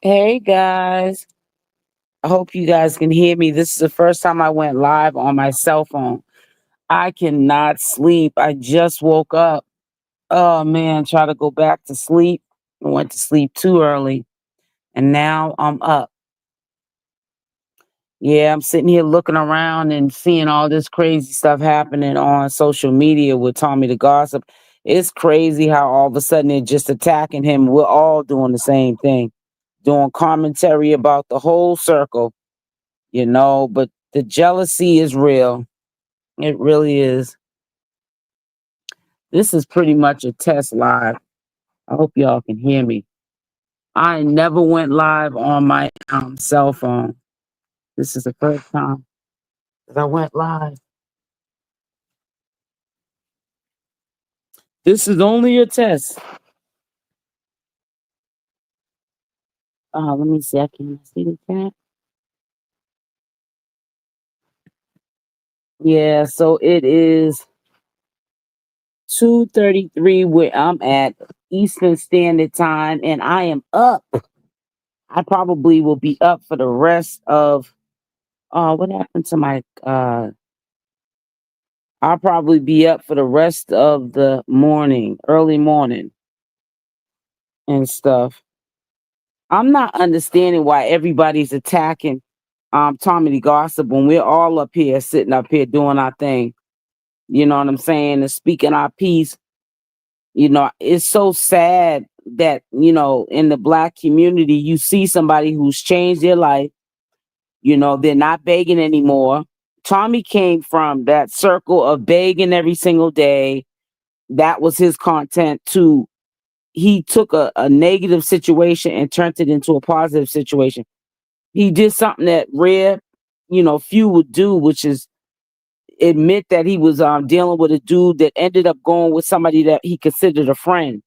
Hey guys, I hope you guys can hear me. This is the first time I went live on my cell phone. I cannot sleep. I just woke up. Oh man, try to go back to sleep. I went to sleep too early and now I'm up. Yeah, I'm sitting here looking around and seeing all this crazy stuff happening on social media with Tommy the Gossip. It's crazy how all of a sudden they're just attacking him. We're all doing the same thing, doing commentary about the whole circle, but the jealousy is real. It really is. This is pretty much a test live. I hope y'all can hear me. I never went live on my cell phone. This is the first time that I went live. This is only a test. Let me see. I can see the chat. Yeah, so it is 2:33 where I'm at Eastern Standard Time, and I am up. I probably will be up for the rest of what happened to my I'll probably be up for the rest of the morning, early morning and stuff. I'm not understanding why everybody's attacking Tommy the Gossip when we're all up here sitting up here doing our thing. You know what I'm saying? And speaking our piece. It's so sad that, in the black community, you see somebody who's changed their life. They're not begging anymore. Tommy came from that circle of begging every single day. That was his content too. He took a negative situation and turned it into a positive situation. He did something that rare, few would do, which is admit that he was dealing with a dude that ended up going with somebody that he considered a friend,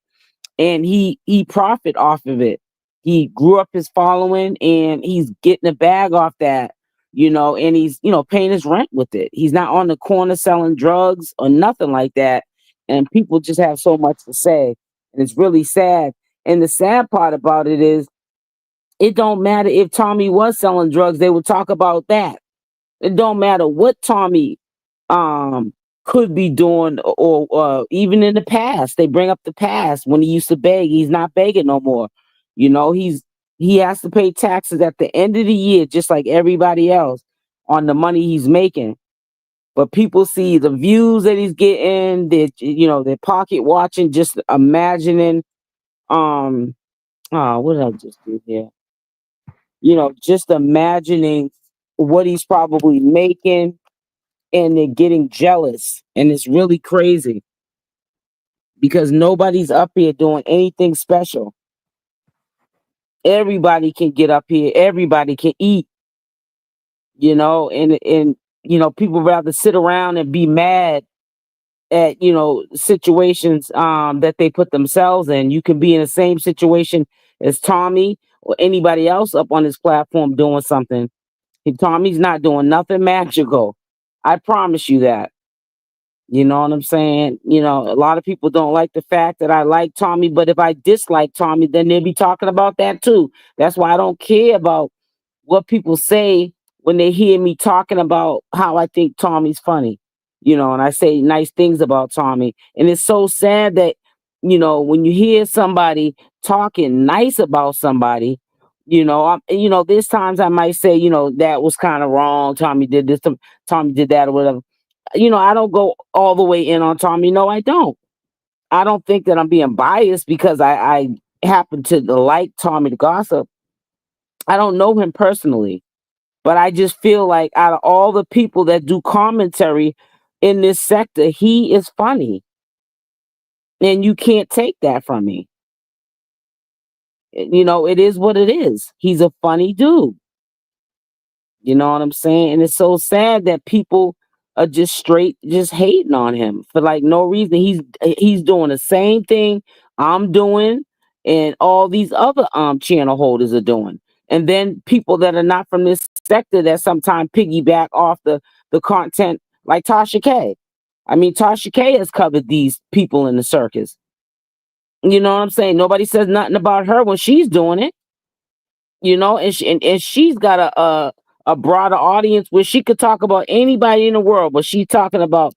and he profit off of it. He grew up his following, and he's getting a bag off that, and he's paying his rent with it. He's not on the corner selling drugs or nothing like that, and people just have so much to say, and it's really sad. And the sad part about it is, it don't matter if Tommy was selling drugs, they would talk about that. It don't matter what Tommy um could be doing, or even in the past. They bring up the past when he used to beg. He's not begging no more. He has to pay taxes at the end of the year, just like everybody else, on the money he's making. But people see the views that he's getting, they're pocket watching, just imagining what did I just do here? Just imagining what he's probably making, and they're getting jealous. And it's really crazy because nobody's up here doing anything special. Everybody can get up here, everybody can eat, and people rather sit around and be mad at situations that they put themselves in. You can be in the same situation as Tommy or anybody else up on this platform doing something. And Tommy's not doing nothing magical. I promise you that. You know what I'm saying? A lot of people don't like the fact that I like Tommy, but if I dislike Tommy, then they'll be talking about that too. That's why I don't care about what people say when they hear me talking about how I think Tommy's funny, and I say nice things about Tommy. And it's so sad that, when you hear somebody talking nice about somebody, there's times I might say, that was kind of wrong. Tommy did this, Tommy did that, or whatever. I don't go all the way in on Tommy. No, I don't. I don't think that I'm being biased because I happen to like Tommy the Gossip. I don't know him personally, but I just feel like out of all the people that do commentary in this sector, he is funny. And you can't take that from me. It is what it is. He's a funny dude. You know what I'm saying? And it's so sad that people are just hating on him for like no reason. He's doing the same thing I'm doing, and all these other channel holders are doing. And then people that are not from this sector that sometimes piggyback off the content, like Tasha K. I mean, Tasha K has covered these people in the circus. You know what I'm saying? Nobody says nothing about her when she's doing it. you know, and she's got a broader audience where she could talk about anybody in the world, but she's talking about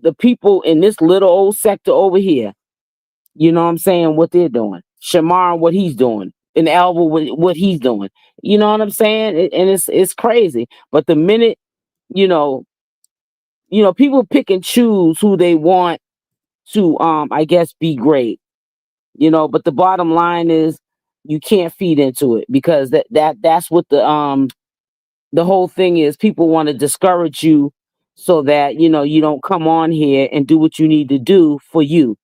the people in this little old sector over here. You know what I'm saying? What they're doing. Shamar, what he's doing. And Alvo, what he's doing. You know what I'm saying? And it's crazy. But the minute, you know, people pick and choose who they want to, I guess, be great. You know, but the bottom line is you can't feed into it, because that's what the whole thing is. People want to discourage you so that, you don't come on here and do what you need to do for you.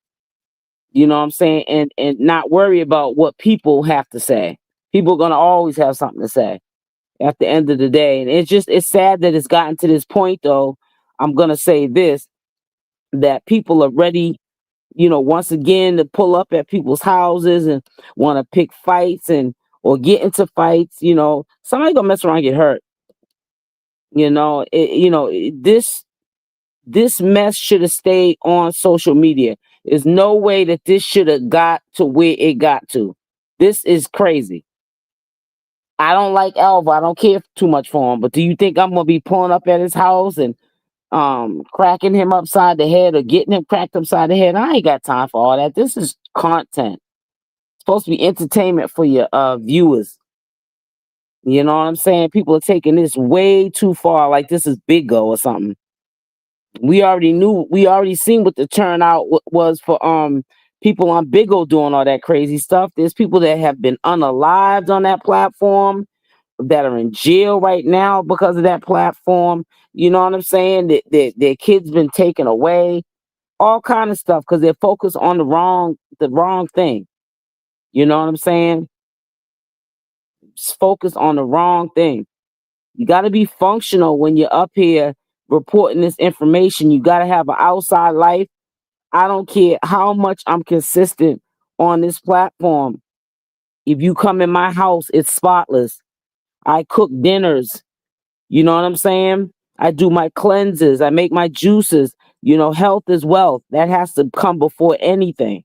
You know what I'm saying? And not worry about what people have to say. People are gonna always have something to say at the end of the day. And it's sad that it's gotten to this point, though. I'm gonna say this, that people are ready, once again, to pull up at people's houses and want to pick fights or get into fights. Somebody gonna mess around and get hurt. This mess should have stayed on social media. There's no way that this should have got to where it got to. This is crazy. I don't like Alvo. I don't care too much for him. But do you think I'm gonna be pulling up at his house and cracking him upside the head or getting him cracked upside the head? I ain't got time for all that. This is content. It's supposed to be entertainment for your viewers. You know what I'm saying? People are taking this way too far, like this is Big Go or something. We already seen what the turnout was for people on Big O doing all that crazy stuff. There's people that have been unalived on that platform, that are in jail right now because of that platform. You know what I'm saying? Their kids been taken away, all kind of stuff, because they're focused on the wrong thing. You know what I'm saying? Just focus on the wrong thing. You got to be functional when you're up here reporting this information. You got to have an outside life. I don't care how much I'm consistent on this platform. If you come in my house, it's spotless. I cook dinners. You know what I'm saying? I do my cleanses. I make my juices. Health is wealth. That has to come before anything.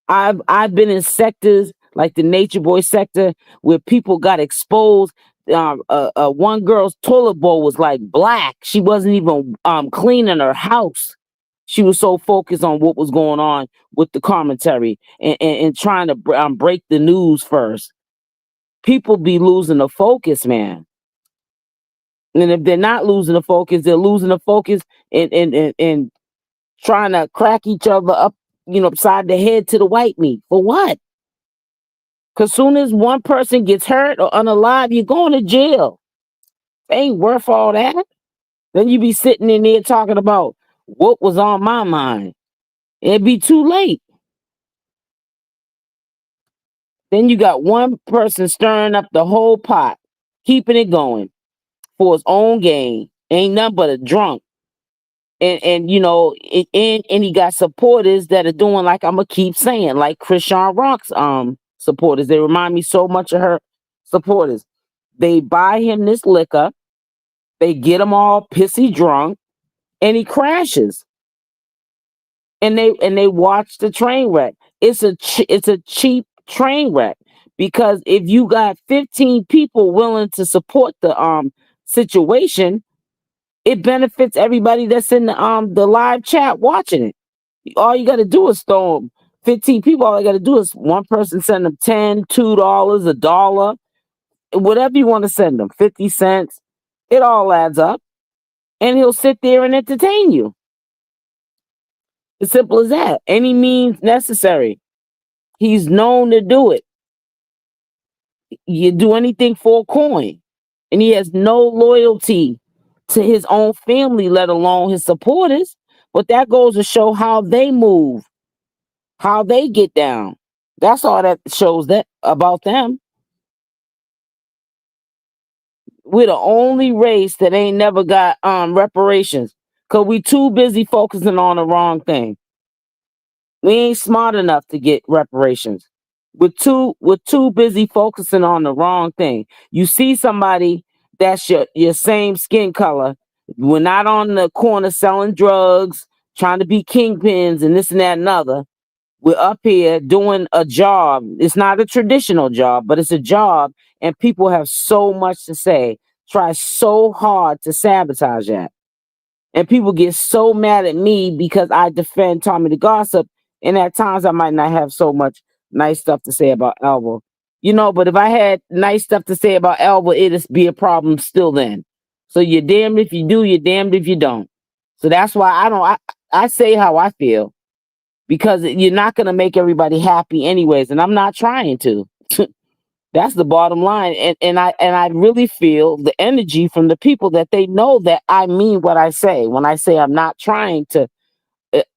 I've been in sectors like the Nature Boy sector where people got exposed. One girl's toilet bowl was like black. She wasn't even cleaning her house. She was so focused on what was going on with the commentary and trying to break the news first. People be losing the focus, man. And if they're not losing the focus, they're losing the focus and trying to crack each other up, upside the head to the white meat. For what? Because soon as one person gets hurt or unalive, you're going to jail. Ain't worth all that. Then you be sitting in there talking about what was on my mind. It'd be too late. Then you got one person stirring up the whole pot, keeping it going for his own gain. Ain't nothing but a drunk. And he got supporters that are doing, like I'm gonna keep saying, like Krishan Rock's supporters. They remind me so much of her supporters. They buy him this liquor, they get him all pissy drunk, and he crashes. And they watch the train wreck. It's a cheap train wreck, because if you got 15 people willing to support the situation, it benefits everybody that's in the live chat watching it. All you got to do is throw them 15 people. All you got to do is one person send them $10, $2, $1, whatever you want to send them, 50 cents. It all adds up, and he'll sit there and entertain you. As simple as that. Any means necessary. He's known to do it. You do anything for a coin, and he has no loyalty to his own family, let alone his supporters. But that goes to show how they move, how they get down. That's all that shows that about them. We're the only race that ain't never got reparations, because we too busy focusing on the wrong thing. We ain't smart enough to get reparations. We're too busy focusing on the wrong thing. You see somebody that's your same skin color. We're not on the corner selling drugs, trying to be kingpins and this and that and other. We're up here doing a job. It's not a traditional job, but it's a job, and people have so much to say, try so hard to sabotage that. And people get so mad at me because I defend Tommy the Gossip, and at times I might not have so much nice stuff to say about Alvo. You know, but if I had nice stuff to say about Alvo, it'd be a problem still then. So you're damned if you do, you're damned if you don't. So that's why I say how I feel, because you're not gonna make everybody happy anyways, and I'm not trying to. That's the bottom line. And I really feel the energy from the people that they know that I mean what I say. When I say I'm not trying to,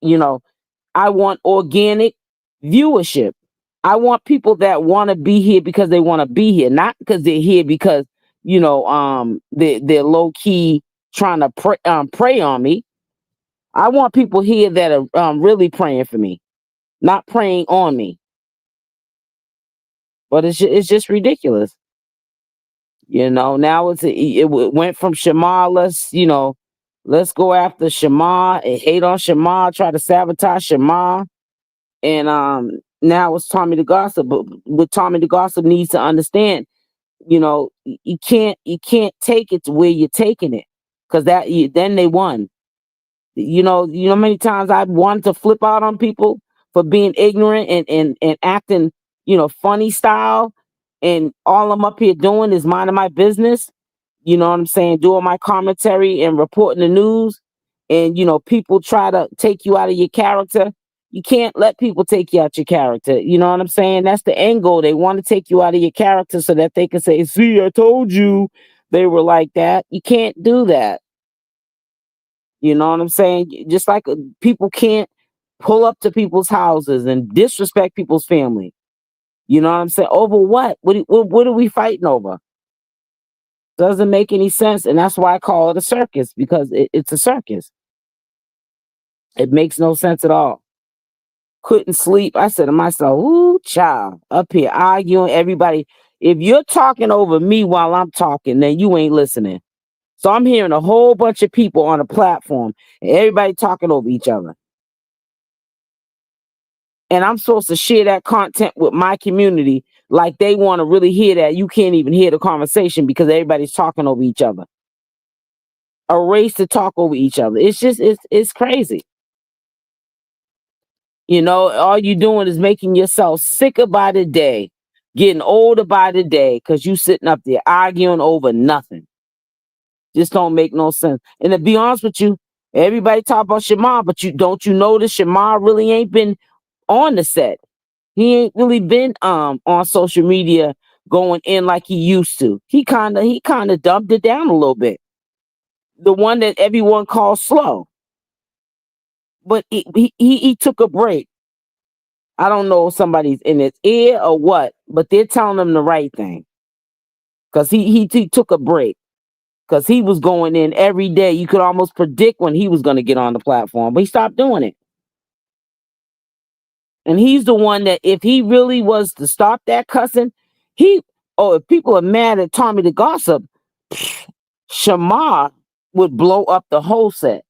you know, I want organic viewership. I want people that want to be here because they want to be here, not because they're here because, they're low key trying to prey on me. I want people here that are really praying for me, not preying on me. But it's just ridiculous. Now it went from Shamar. Let's go after Shamar and hate on Shamar, try to sabotage Shamar, and now it's Tommythegossip. But what Tommythegossip needs to understand, you can't take it to where you're taking it, because then they won. How many times I've wanted to flip out on people for being ignorant and acting, funny style, and all I'm up here doing is minding my business. You know what I'm saying? Doing my commentary and reporting the news, and people try to take you out of your character. You can't let people take you out your character. You know what I'm saying? That's the end goal. They want to take you out of your character so that they can say, "See, I told you they were like that." You can't do that. You know what I'm saying? Just like people can't pull up to people's houses and disrespect people's family. You know what I'm saying? Over what? What are we fighting over? Doesn't make any sense. And that's why I call it a circus, because it's a circus. It makes no sense at all. Couldn't sleep. I said to myself, ooh, child, up here arguing everybody. If you're talking over me while I'm talking, then you ain't listening. So I'm hearing a whole bunch of people on a platform and everybody talking over each other. And I'm supposed to share that content with my community like they want to really hear that. You can't even hear the conversation because everybody's talking over each other. A race to talk over each other. It's crazy. All you doing is making yourself sicker by the day, getting older by the day, because you sitting up there arguing over nothing. Just don't make no sense. And to be honest with you, everybody talk about Shamar, but don't you notice Shamar really ain't been on the set. He ain't really been on social media going in like he used to. He kind of dumped it down a little bit. The one that everyone calls slow. But he took a break. I don't know if somebody's in his ear or what, but they're telling him the right thing. Because he took a break. Because he was going in every day. You could almost predict when he was going to get on the platform, but he stopped doing it. And he's the one that, if he really was to stop that cussing, if people are mad at Tommythegossip, Shamar would blow up the whole set.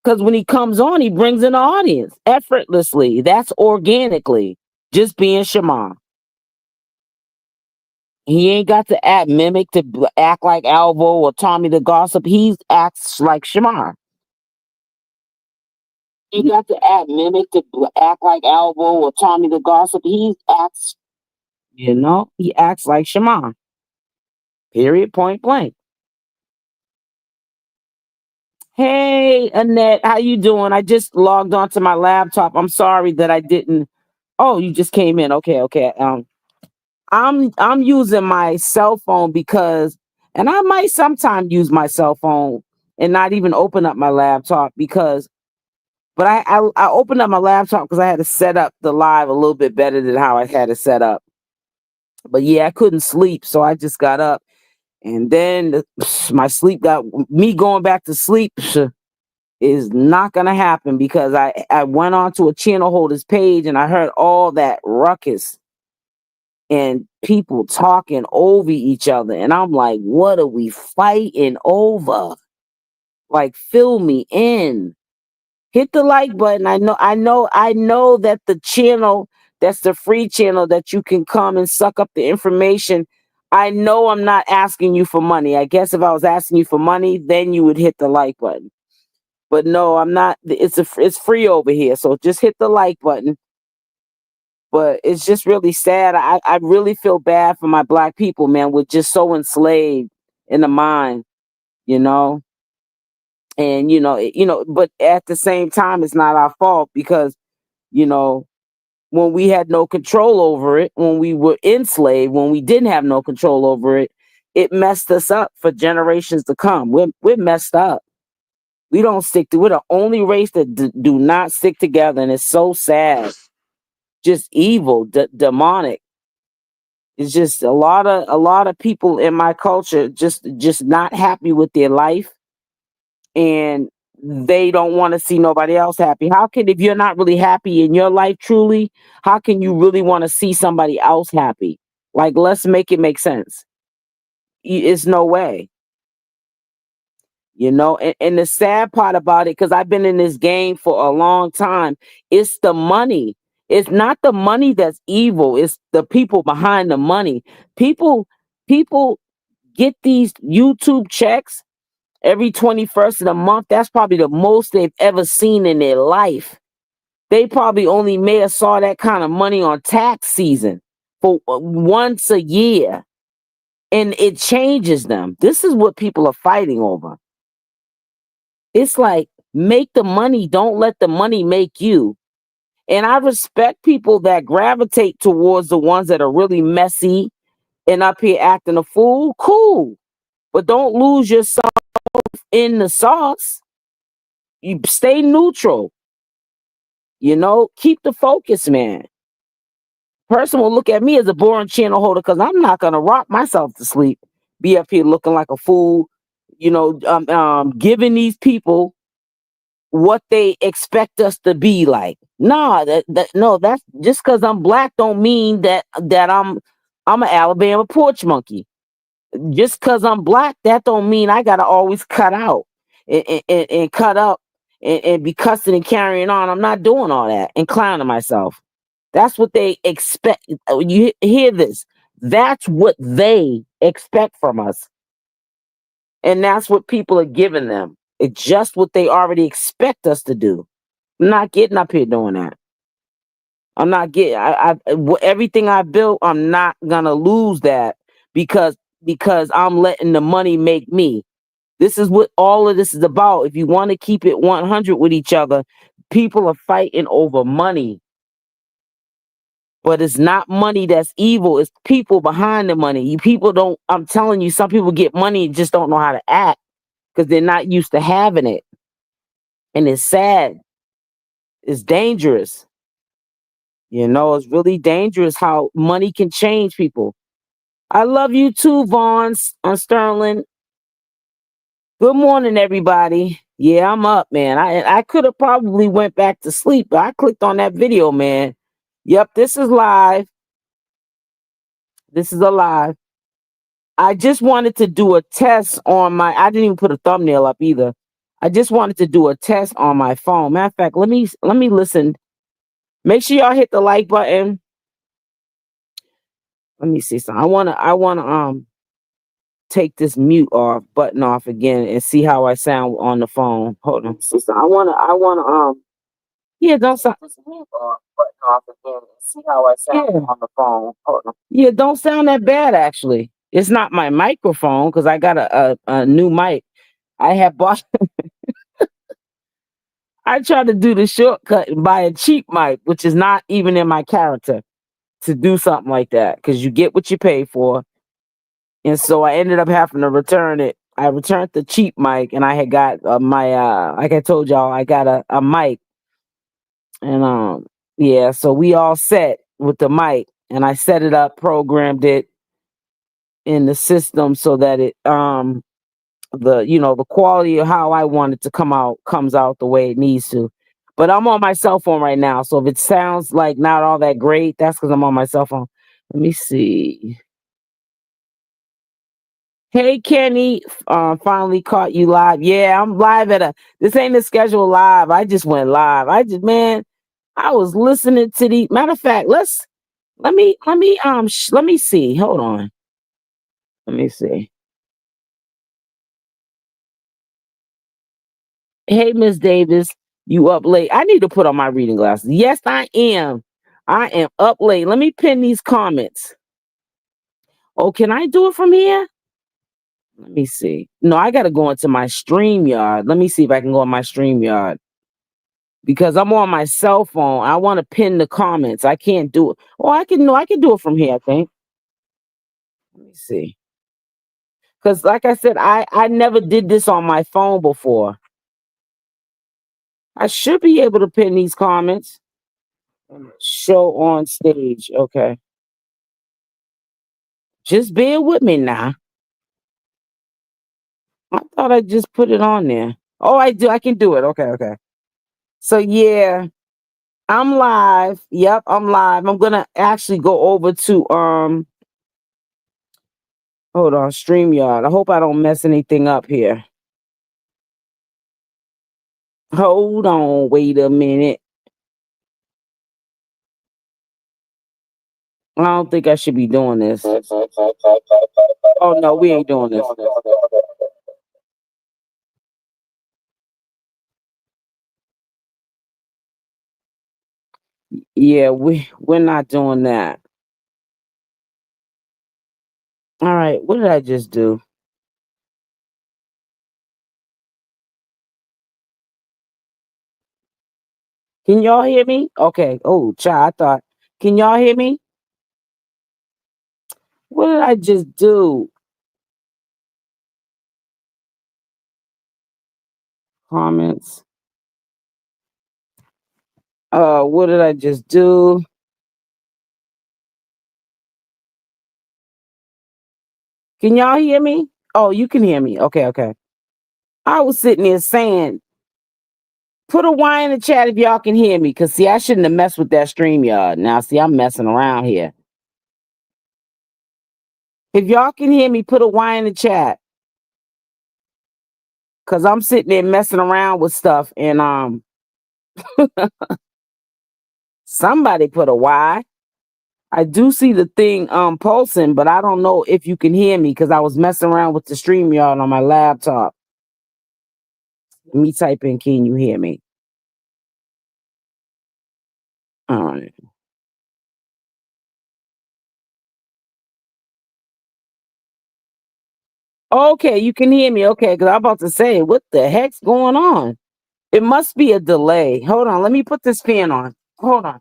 Because when he comes on, he brings in the audience effortlessly. That's organically, just being Shamar. He ain't got to mimic to act like Alvo or Tommythegossip. He acts like Shamar. He got to mimic to act like Alvo or Tommythegossip. He acts like Shamar. Period, point blank. Hey, Annette, how you doing? I just logged onto my laptop. I'm sorry that I didn't. Oh, you just came in. Okay. I'm using my cell phone and I might sometimes use my cell phone and not even open up my laptop but I opened up my laptop because I had to set up the live a little bit better than how I had it set up. But yeah, I couldn't sleep, so I just got up, and then my sleep got me going back to sleep is not gonna happen, because I went on to a channel holder's page and I heard all that ruckus and people talking over each other, and I'm like, what are we fighting over? Like, fill me in. Hit the like button. I know that the channel, that's the free channel that you can come and suck up the information. I know I'm not asking you for money. I guess if I was asking you for money, then you would hit the like button. But no, I'm not. It's free over here. So just hit the like button. But it's just really sad. I really feel bad for my black people, man. We're just so enslaved in the mind, you know. And but at the same time, it's not our fault because you know when we had no control over it, when we were enslaved, when we didn't have no control over it, it messed us up for generations to come. We're messed up. We don't stick to. We're the only race that do not stick together, and it's so sad. Just evil, demonic. It's just a lot of people in my culture just not happy with their life, and they don't want to see nobody else happy. How can, if you're not really happy in your life truly, how can you really want to see somebody else happy? Like, let's make it make sense. It's no way. And the sad part about it, because I've been in this game for a long time, it's the money. It's not the money that's evil, it's the people behind the money. People get these YouTube checks every 21st of the month. That's probably the most they've ever seen in their life. They probably only may have saw that kind of money on tax season for once a year. And it changes them. This is what people are fighting over. It's like, make the money, don't let the money make you. And I respect people that gravitate towards the ones that are really messy and up here acting a fool. Cool. But don't lose yourself in the sauce. You stay neutral. Keep the focus, man. Person will look at me as a boring channel holder because I'm not gonna rock myself to sleep. Be up here looking like a fool, giving these people what they expect us to be like. Nah, that's just because I'm black don't mean that I'm an Alabama porch monkey. Just because I'm black, that don't mean I gotta always cut out and cut up and be cussing and carrying on. I'm not doing all that and clowning myself. That's what they expect. You hear this? That's what they expect from us. And that's what people are giving them. It's just what they already expect us to do. I'm not getting up here doing that. I'm not getting everything I built, I'm not gonna lose that because I'm letting the money make me. This is what all of this is about. If you want to keep it 100 with each other, people are fighting over money. But it's not money that's evil. It's people behind the money. You people don't, I'm telling you, some people get money and just don't know how to act because they're not used to having it. And it's sad. It's dangerous. It's really dangerous how money can change people. I love you too, Vaughn Sterling. Good morning, everybody. Yeah, I'm up, man. I could have probably went back to sleep, but I clicked on that video, man. Yep, this is live. This is a live. I just wanted to do a test on I didn't even put a thumbnail up either. I just wanted to do a test on my phone. Matter of fact, let me listen. Make sure y'all hit the like button. Let me see something. I wanna take this mute off button off again and see how I sound on the phone. Hold on. See something. I wanna yeah, don't sound this mute off button off again and see how I sound on the phone. Hold on. Yeah, don't sound that bad actually. It's not my microphone because I got a new mic. I have bought I tried to do the shortcut and buy a cheap mic, which is not even in my character to do something like that because you get what you pay for. And so I ended up having to return it. I returned the cheap mic and I had got my like I told y'all, I got a mic. And yeah, so we all set with the mic and I set it up, programmed it in the system so that it the quality of how I want it to comes out the way it needs to. But I'm on my cell phone right now, so if it sounds like not all that great, that's because I'm on my cell phone. Let me see. Hey Kenny, finally caught you live. Yeah, I'm live this ain't a scheduled live. I just went live. Man, I was listening to the matter of fact, let me see. Hold on. Let me see. Hey Miss Davis, you up late. I need to put on my reading glasses. Yes, I am. I am up late. Let me pin these comments. Oh, can I do it from here? Let me see. No, I gotta go into my StreamYard. Let me see if I can go on my StreamYard. Because I'm on my cell phone. I want to pin the comments. I can't do it. Oh, I can do it from here, I think. Let me see. Because like I said, I never did this on my phone before. I should be able to pin these comments. Show on stage. Okay. Just bear with me now. I thought I just put it on there. Oh, I do. I can do it. Okay, okay. So yeah, I'm live. Yep, I'm live. I'm gonna actually go over to hold on, StreamYard. I hope I don't mess anything up here. Hold on, wait a minute. I don't think I should be doing this. Oh no, we ain't doing this. Yeah, we're not doing that. All right, what did I just do? Can y'all hear me? Okay. Oh, child, I thought. Can y'all hear me? What did I just do? Comments. What did I just do? Can y'all hear me? Oh, you can hear me. Okay, okay. I was sitting there saying, put a Y in the chat if y'all can hear me. Cause see, I shouldn't have messed with that StreamYard. Now, see, I'm messing around here. If y'all can hear me, put a Y in the chat. Cause I'm sitting there messing around with stuff and somebody put a Y. I do see the thing pulsing, but I don't know if you can hear me because I was messing around with the StreamYard on my laptop. Let me type in, can you hear me? All right. Okay, you can hear me. Okay, because I'm about to say, what the heck's going on? It must be a delay. Hold on, let me put this fan on. Hold on.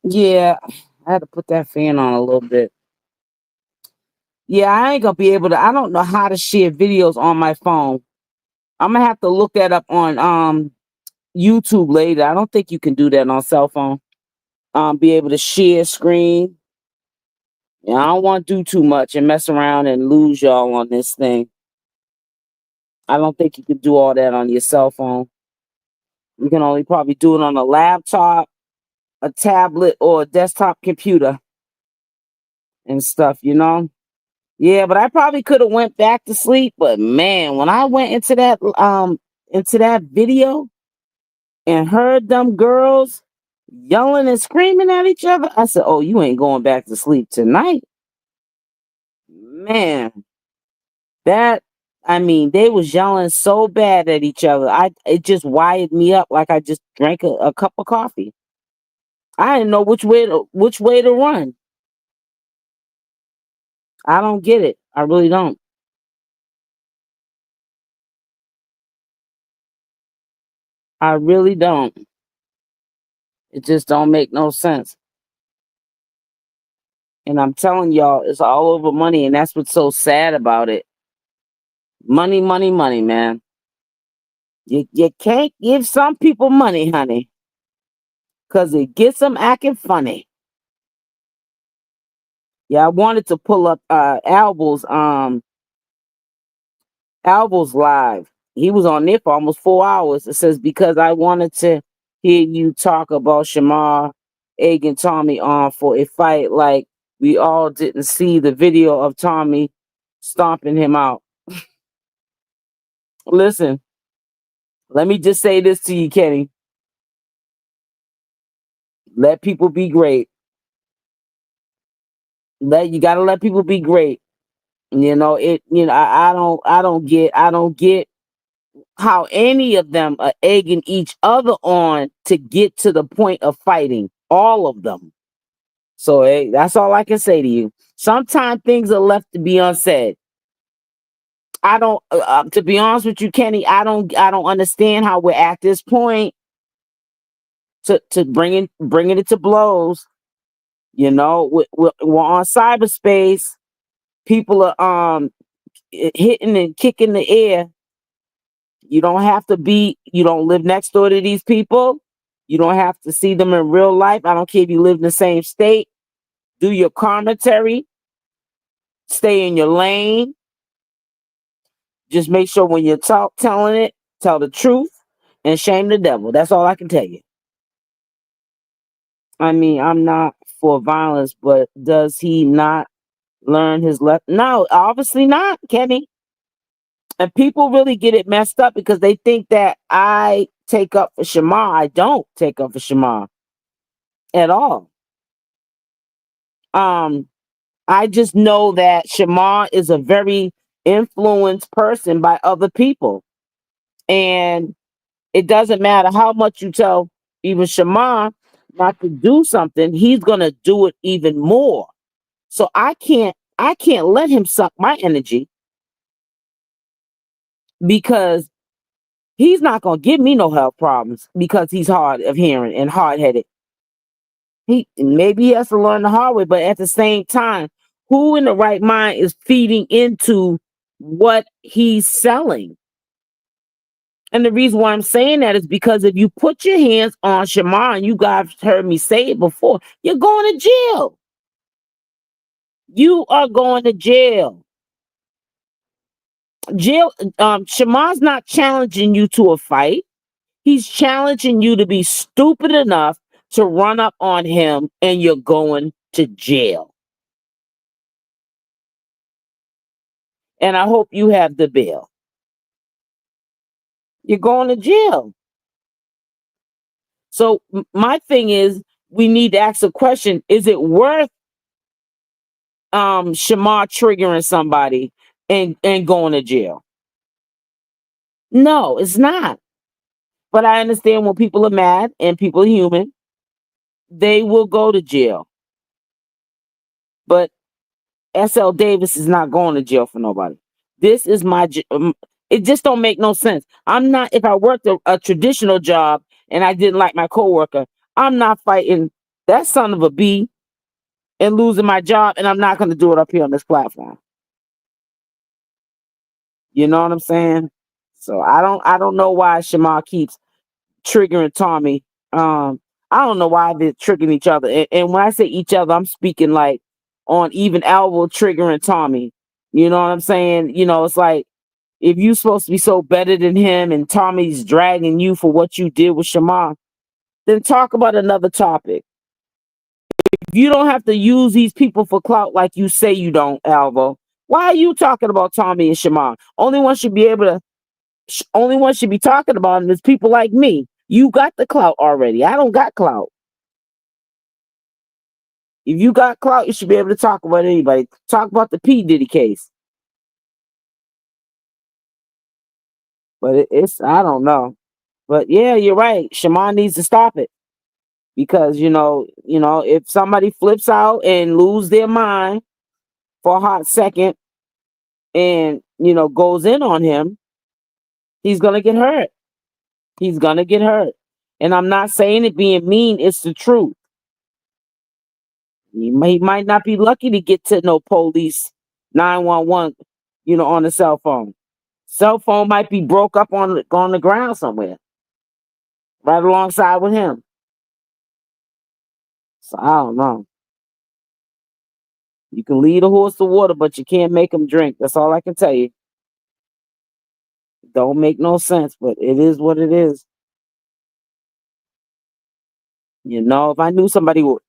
Yeah, I had to put that fan on a little bit. Yeah, I ain't gonna be able to. I don't know how to share videos on my phone. I'm gonna have to look that up on YouTube later. I don't think you can do that on cell phone. Be able to share screen. Yeah, I don't want to do too much and mess around and lose y'all on this thing. I don't think you can do all that on your cell phone. You can only probably do it on a laptop, a tablet, or a desktop computer and stuff, you know? Yeah, but I probably could have went back to sleep. But man, when I went into that video and heard them girls yelling and screaming at each other, I said, "Oh, you ain't going back to sleep tonight." Man, that I mean, they was yelling so bad at each other. It just wired me up like I just drank a cup of coffee. I didn't know which way to run. I don't get it. I really don't. I really don't. It just don't make no sense. And I'm telling y'all, it's all over money, and that's what's so sad about it. Money, money, money, man. You can't give some people money, honey, because it gets them acting funny. Yeah, I wanted to pull up Alvo's live. He was on there for almost 4 hours. It says, because I wanted to hear you talk about Shamar, Egg, and Tommy on for a fight, like we all didn't see the video of Tommy stomping him out. Listen, let me just say this to you, Kenny. Let people be great. You gotta let people be great. I don't get how any of them are egging each other on to get to the point of fighting. All of them. So hey, that's all I can say to you. Sometimes things are left to be unsaid. I don't, to be honest with you, Kenny. I don't understand how we're at this point to bringing it to blows. We're on cyberspace. People are hitting and kicking the air. You don't live next door to these people. You don't have to see them in real life. I don't care if you live in the same state. Do your commentary. Stay in your lane. Just make sure when you're telling it, tell the truth and shame the devil. That's all I can tell you. I mean, I'm not for violence, but does he not learn his lesson? No, obviously not, Kenny. And people really get it messed up because they think that I take up for Shamar. I don't take up for Shamar at all. I just know that Shamar is a very influenced person by other people. And it doesn't matter how much you tell even Shamar not to do something, he's gonna do it even more. So I can't let him suck my energy, because he's not gonna give me no health problems because he's hard of hearing and hard headed. Maybe he has to learn the hard way, but at the same time, who in the right mind is feeding into what he's selling? And the reason why I'm saying that is because if you put your hands on Shamar, and you guys heard me say it before, you're going to jail. You are going to jail. Shamar's not challenging you to a fight. He's challenging you to be stupid enough to run up on him, and you're going to jail. And I hope you have the bail. You're going to jail. So my thing is, we need to ask a question: is it worth Shamar triggering somebody and going to jail? No, it's not. But I understand when people are mad and people are human, they will go to jail. But SL Davis is not going to jail for nobody. This is it just don't make no sense. I'm not, if I worked a traditional job and I didn't like my coworker, I'm not fighting that son of a bee and losing my job, and I'm not going to do it up here on this platform. You know what I'm saying? So I don't know why Shamar keeps triggering Tommy. I don't know why they're triggering each other. And when I say each other, I'm speaking like on even Alvo triggering Tommy. You know what I'm saying? It's like, if you're supposed to be so better than him and Tommy's dragging you for what you did with Shamar, then talk about another topic. If you don't have to use these people for clout like you say you don't, Alvo, why are you talking about Tommy and Shamar? Only one should be talking about him is people like me. You got the clout already. I don't got clout. If you got clout, you should be able to talk about anybody. Talk about the P. Diddy case. But I don't know. But yeah, you're right. Shamar needs to stop it. Because, if somebody flips out and lose their mind for a hot second and, goes in on him, he's going to get hurt. He's going to get hurt. And I'm not saying it being mean. It's the truth. He might not be lucky to get to no police 911, on the cell phone. Cell phone might be broke up on the ground somewhere, right alongside with him. So I don't know. You can lead a horse to water, but you can't make him drink. That's all I can tell you. Don't make no sense, but it is what it is. You know, if I knew somebody would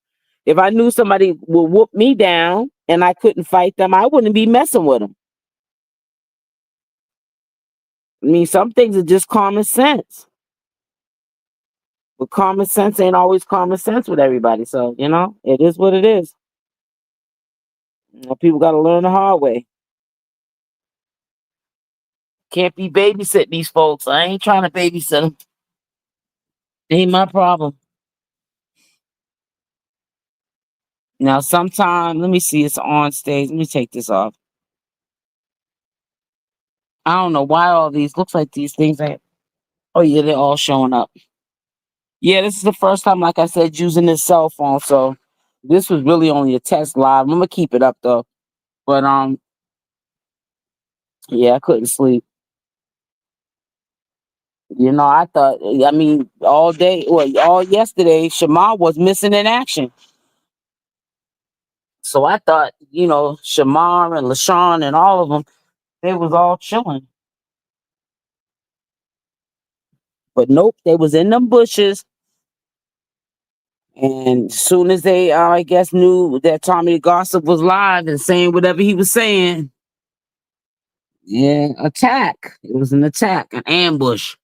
whoop me down and I couldn't fight them, I wouldn't be messing with them. I mean, some things are just common sense, but common sense ain't always common sense with everybody. So you know, it is what it is. You know, people got to learn the hard way. Can't be babysitting these folks. I ain't trying to babysit them. Ain't my problem. Now, sometime, let me see, it's on stage. Let me take this off. I don't know why all these looks like these things. Oh yeah, they're all showing up. Yeah, this is the first time, like I said, using this cell phone. So this was really only a test live. I'm gonna keep it up though. But yeah, I couldn't sleep. You know, I thought, I mean, all day, well, all yesterday, Shamar was missing in action. So I thought, you know, Shamar and LaShawn and all of them, they was all chilling. But nope, they was in them bushes. And as soon as they, I guess, knew that Tommythegossip was live and saying whatever he was saying, yeah, attack. It was an attack, an ambush.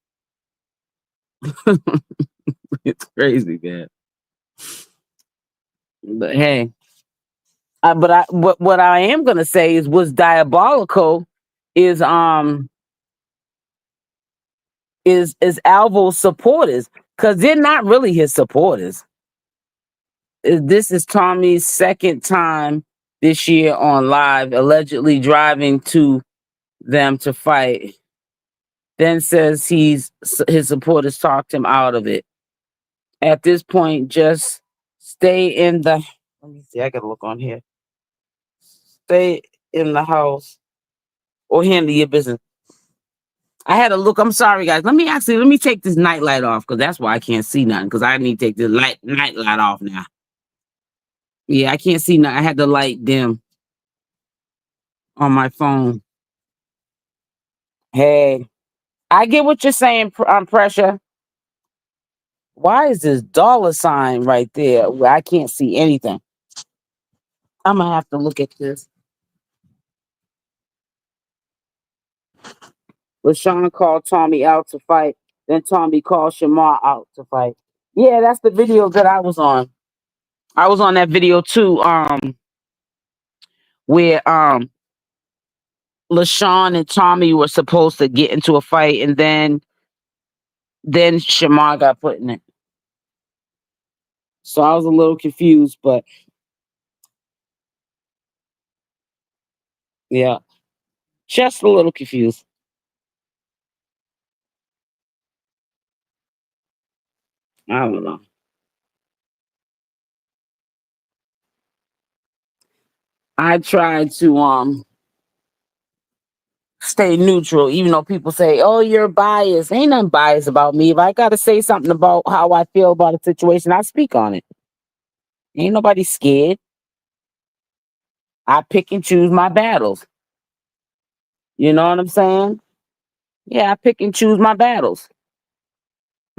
It's crazy, man. But hey, what I am gonna say is what's diabolical is Alvo's supporters, because they're not really his supporters. This is Tommy's second time this year on live, allegedly driving to them to fight. Then says his supporters talked him out of it. At this point, just stay in the. Let me see. I gotta look on here. Stay in the house or handle your business. I had to look. I'm sorry, guys. Let me take this nightlight off because that's why I can't see nothing. Because I need to take the nightlight off now. Yeah, I can't see nothing. I had the light dim on my phone. Hey, I get what you're saying, Pressure. Why is this $sign right there where I can't see anything? I'm gonna have to look at this. LaShawn called Tommy out to fight. Then Tommy called Shamar out to fight. Yeah, that's the video that I was on. I was on that video too. Where LaShawn and Tommy were supposed to get into a fight, and then Shamar got put in it. So I was a little confused, but yeah, just a little confused. I don't know. I tried to stay neutral, even though people say, "Oh, you're biased." Ain't nothing biased about me. If I gotta say something about how I feel about a situation, I speak on it. Ain't nobody scared. I pick and choose my battles. You know what I'm saying? Yeah, I pick and choose my battles.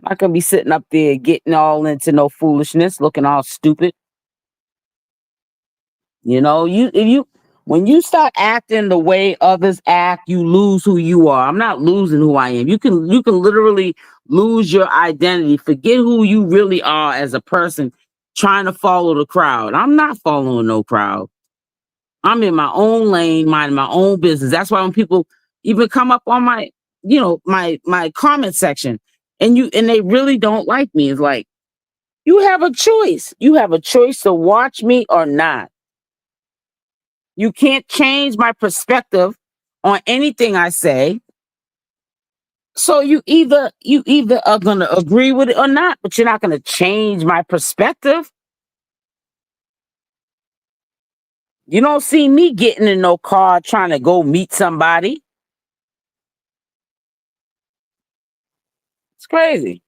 I'm not gonna be sitting up there getting all into no foolishness, looking all stupid. You know, when you start acting the way others act, you lose who you are. I'm not losing who I am. You can literally lose your identity, forget who you really are as a person, trying to follow the crowd. I'm not following no crowd. I'm in my own lane, minding my own business. That's why when people even come up on my, my comment section, and they really don't like me, it's like, you have a choice. You have a choice to watch me or not. You can't change my perspective on anything I say. So you either are gonna agree with it or not, but you're not gonna change my perspective. You don't see me getting in no car trying to go meet somebody. It's crazy.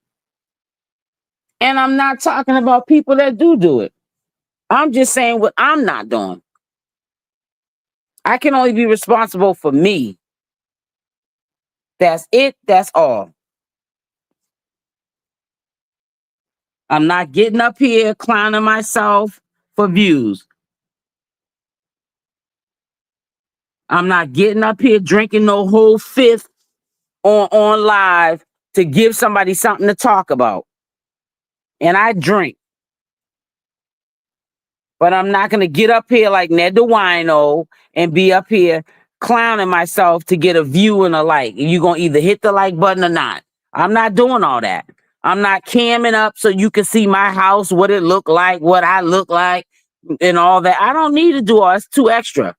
And I'm not talking about people that do it. I'm just saying what I'm not doing. I can only be responsible for me. That's it. That's all. I'm not getting up here clowning myself for views. I'm not getting up here drinking no whole fifth on live to give somebody something to talk about. And I drink. But I'm not going to get up here like Ned the Wino and be up here clowning myself to get a view and a like. You're going to either hit the like button or not. I'm not doing all that. I'm not camming up so you can see my house, what it look like, what I look like, and all that. I don't need to do all. It's too extra.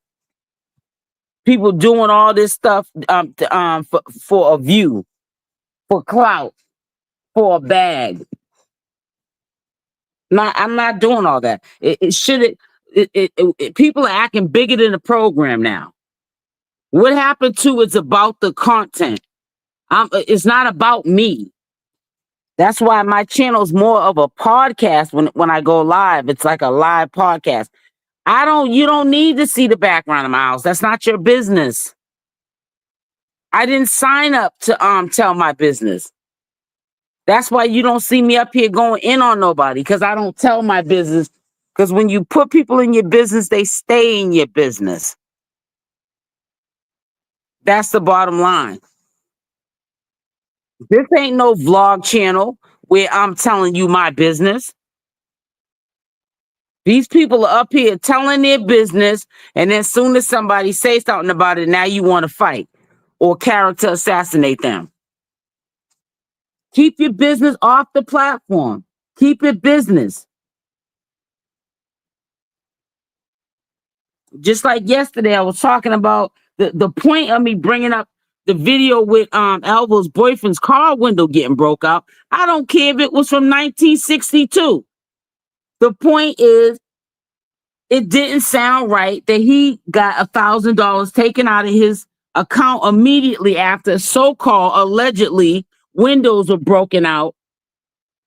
People doing all this stuff for a view, for clout, for a bag. I'm not doing all that. People are acting bigger than the program now. What happened to it's about the content. It's not about me. That's why my channel is more of a podcast when I go live. It's like a live podcast. You don't need to see the background of my house. That's not your business. I didn't sign up to tell my business. That's why you don't see me up here going in on nobody, because I don't tell my business. Because when you put people in your business, they stay in your business. That's the bottom line. This ain't no vlog channel where I'm telling you my business. These people are up here telling their business, and then as soon as somebody says something about it, now you want to fight or character assassinate them. Keep your business off the platform. Keep it business. Just like yesterday, I was talking about the point of me bringing up the video with Alvo's boyfriend's car window getting broke out. I don't care if it was from 1962. The point is, it didn't sound right that he got $1,000 taken out of his account immediately after so-called allegedly windows were broken out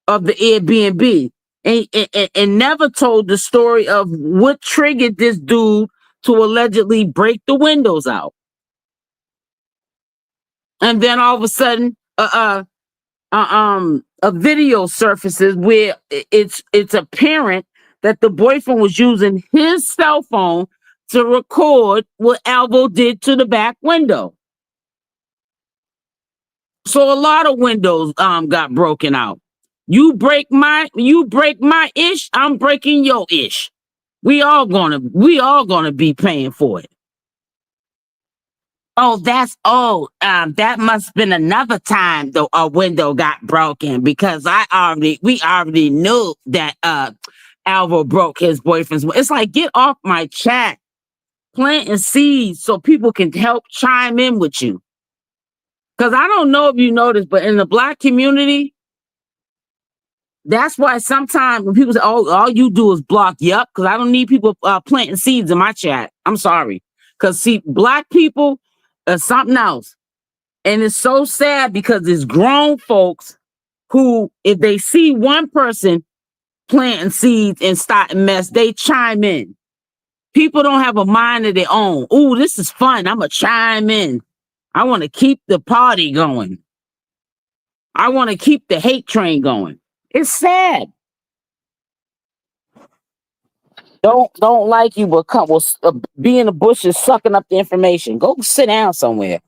of the Airbnb, and never told the story of what triggered this dude to allegedly break the windows out. And then all of a sudden, a video surfaces where it's apparent that the boyfriend was using his cell phone to record what Alvo did to the back window. So a lot of windows got broken out. You break my ish, I'm breaking your ish. We all gonna be paying for it. Oh, that must have been another time a window got broken, because we already knew that Alvo broke his boyfriend's. It's like, get off my chat, planting seeds so people can help chime in with you. Because I don't know if you noticed, but in the Black community, that's why sometimes when people say, "Oh, all you do is block," yup, because I don't need people planting seeds in my chat. I'm sorry. Because see, Black people are something else. And it's so sad because there's grown folks who, if they see one person planting seeds and starting mess, they chime in. People don't have a mind of their own. Ooh, this is fun. I'm going to chime in. I want to keep the party going. I want to keep the hate train going. It's sad. Don't like you, but be in the bushes sucking up the information. Go sit down somewhere.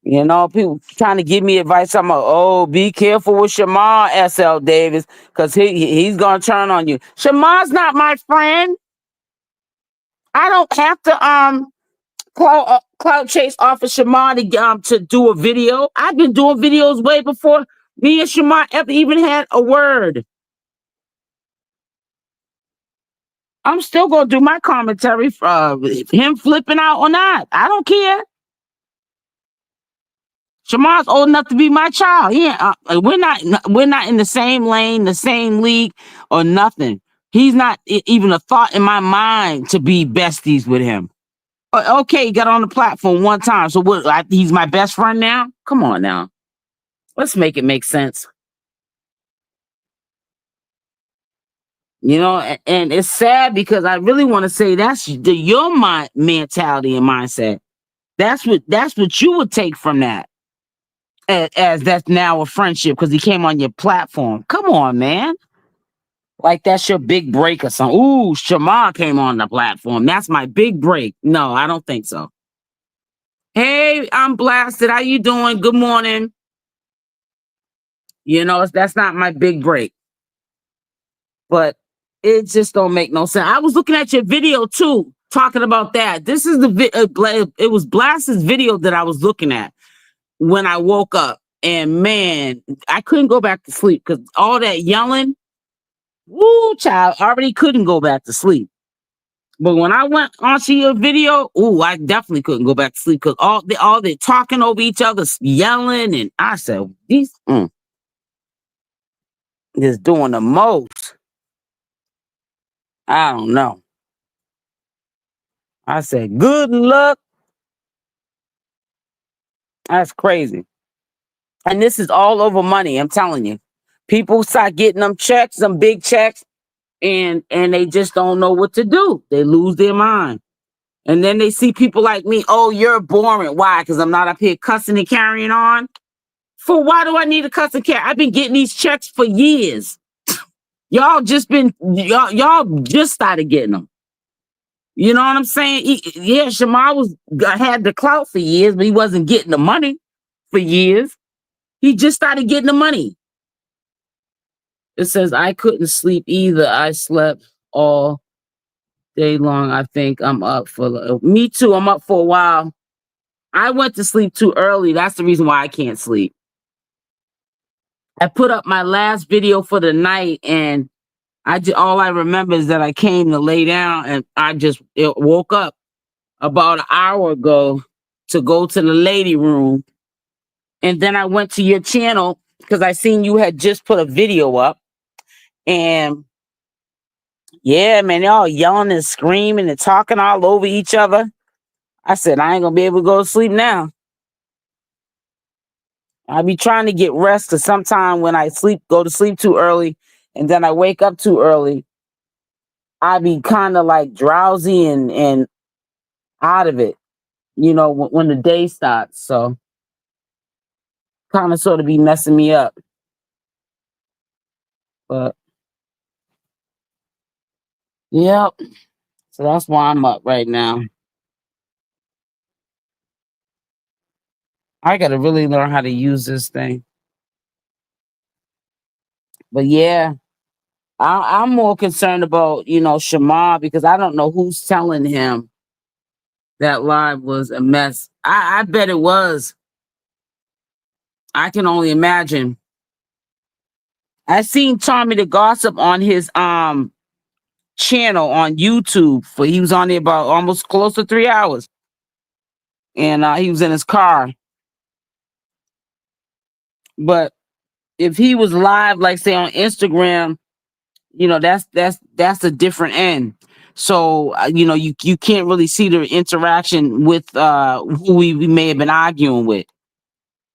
You know, people trying to give me advice. I'm like, oh, be careful with Shamar, SL Davis, because he's gonna turn on you. Shamar's not my friend. I don't have to clout chase off of Shamar to do a video. I've been doing videos way before me and Shamar ever even had a word. I'm still gonna do my commentary for him flipping out or not. I don't care. Shamar's old enough to be my child. Yeah, we're not in the same lane, the same league, or nothing. He's not even a thought in my mind to be besties with him. Okay, he got on the platform one time. So what? He's my best friend now? Come on now. Let's make it make sense. You know, and it's sad because I really want to say that's your mentality and mindset. That's what you would take from that as that's now a friendship because he came on your platform. Come on, man. Like that's your big break or something. Ooh, Shamar came on the platform. That's my big break. No, I don't think so. Hey, I'm blasted. How you doing? Good morning. You know, that's not my big break. But it just don't make no sense. I was looking at your video too, talking about that. This is it was Blast's video that I was looking at when I woke up. And man, I couldn't go back to sleep because all that yelling, woo, child, already couldn't go back to sleep. But when I went onto your video, ooh, I definitely couldn't go back to sleep because all they talking over each other, yelling, and I said, these just doing the most. I don't know. I said, good luck. That's crazy. And this is all over money, I'm telling you. People start getting them checks, some big checks, and they just don't know what to do. They lose their mind. And then they see people like me, oh, you're boring. Why? Because I'm not up here cussing and carrying on. For why do I need a cuss and carry? I've been getting these checks for years. Y'all just started getting them. You know what I'm saying? Shamar had the clout for years, but he wasn't getting the money for years. He just started getting the money. It says, I couldn't sleep either. I slept all day long. I think I'm up for... Me too. I'm up for a while. I went to sleep too early. That's the reason why I can't sleep. I put up my last video for the night, and all I remember is that I came to lay down, and it woke up about an hour ago to go to the lady room. And then I went to your channel because I seen you had just put a video up. And yeah, man, y'all yelling and screaming and talking all over each other. I said, I ain't gonna be able to go to sleep now. I be trying to get rest because sometime when I go to sleep too early and then I wake up too early, I be kind of like drowsy and out of it, you know, when the day starts. So kind of sort of be messing me up. But yep. So that's why I'm up right now. I gotta really learn how to use this thing. But yeah, I'm more concerned about, Shamar because I don't know who's telling him that live was a mess. I bet it was. I can only imagine. I seen Tommythegossip on his channel on YouTube. He was on there about almost close to 3 hours. And he was in his car. But if he was live, like say on Instagram, that's a different end. So you can't really see the interaction with who we may have been arguing with.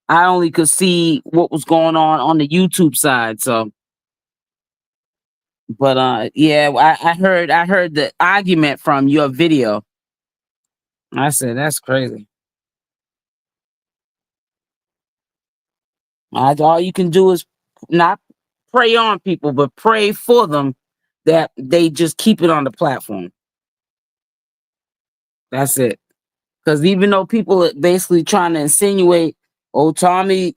I only could see what was going on the YouTube side. So, but yeah, I heard the argument from your video. I said that's crazy. All you can do is not prey on people, but pray for them that they just keep it on the platform. That's it. Because even though people are basically trying to insinuate, oh, Tommy,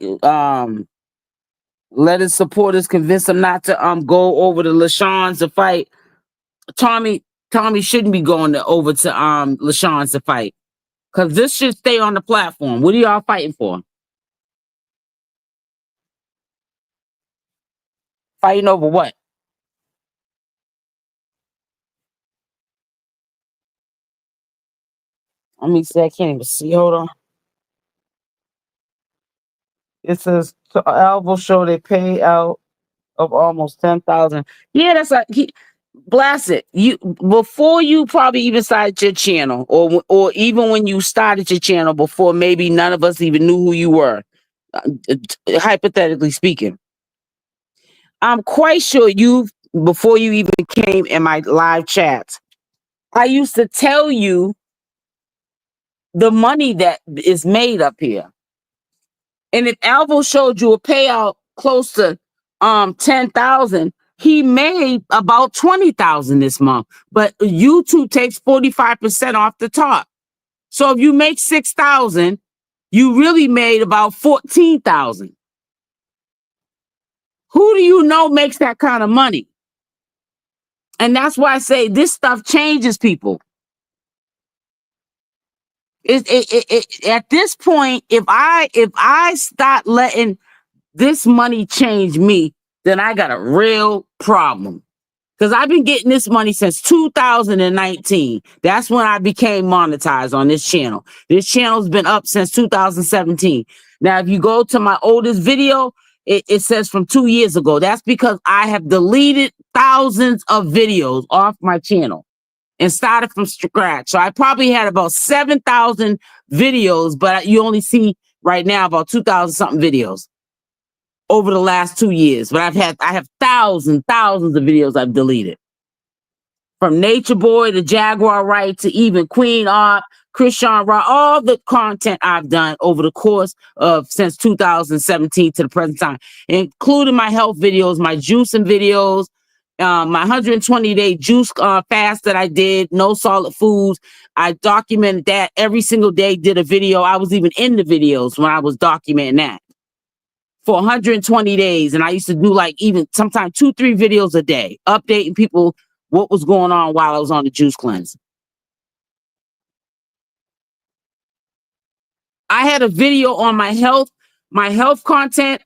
let his supporters convince him not to go over to LaShawn's to fight. Tommy shouldn't be going over to LaShawn's to fight. Because this should stay on the platform. What are y'all fighting for? Fighting over what? Let me see. I can't even see. Hold on. It says Alvo show they pay out of almost 10,000. Yeah, that's like Blast it. You before you probably even started your channel, or even when you started your channel, before maybe none of us even knew who you were. Hypothetically speaking, I'm quite sure you, before you even came in my live chats, I used to tell you the money that is made up here. And if Alvo showed you a payout close to 10,000, he made about 20,000 this month. But YouTube takes 45% off the top. So if you make 6,000, you really made about 14,000. Who do you know makes that kind of money? And that's why I say this stuff changes people. At this point, if I start letting this money change me, then I got a real problem. Because I've been getting this money since 2019. That's when I became monetized on this channel. This channel's been up since 2017. Now, if you go to my oldest video, it says from 2 years ago. That's because I have deleted thousands of videos off my channel and started from scratch. So I probably had about 7,000 videos, but you only see right now about 2,000 something videos over the last 2 years. But I have thousands of videos I've deleted. From Nature Boy to Jaguar Right to even queenopp, Christian Rock, all the content I've done over the course of since 2017 to the present time, including my health videos, my juicing videos, my 120-day juice fast that I did, no solid foods. I documented that every single day, did a video. I was even in the videos when I was documenting that for 120 days. And I used to do like even sometimes 2-3 videos a day, updating people what was going on while I was on the juice cleanse. I had a video on my health content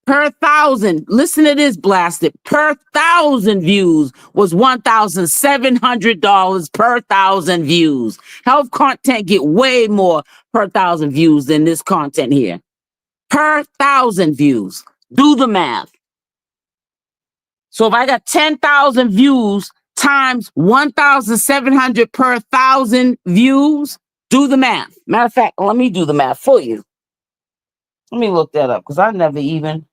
per 1,000. Listen to this, blasted. Per 1,000 views was $1,700 per 1,000 views. Health content get way more per 1,000 views than this content here. Per 1,000 views. Do the math. So if I got 10,000 views times 1,700 per 1,000 views, do the math. Matter of fact, let me do the math for you. Let me look that up because I never even.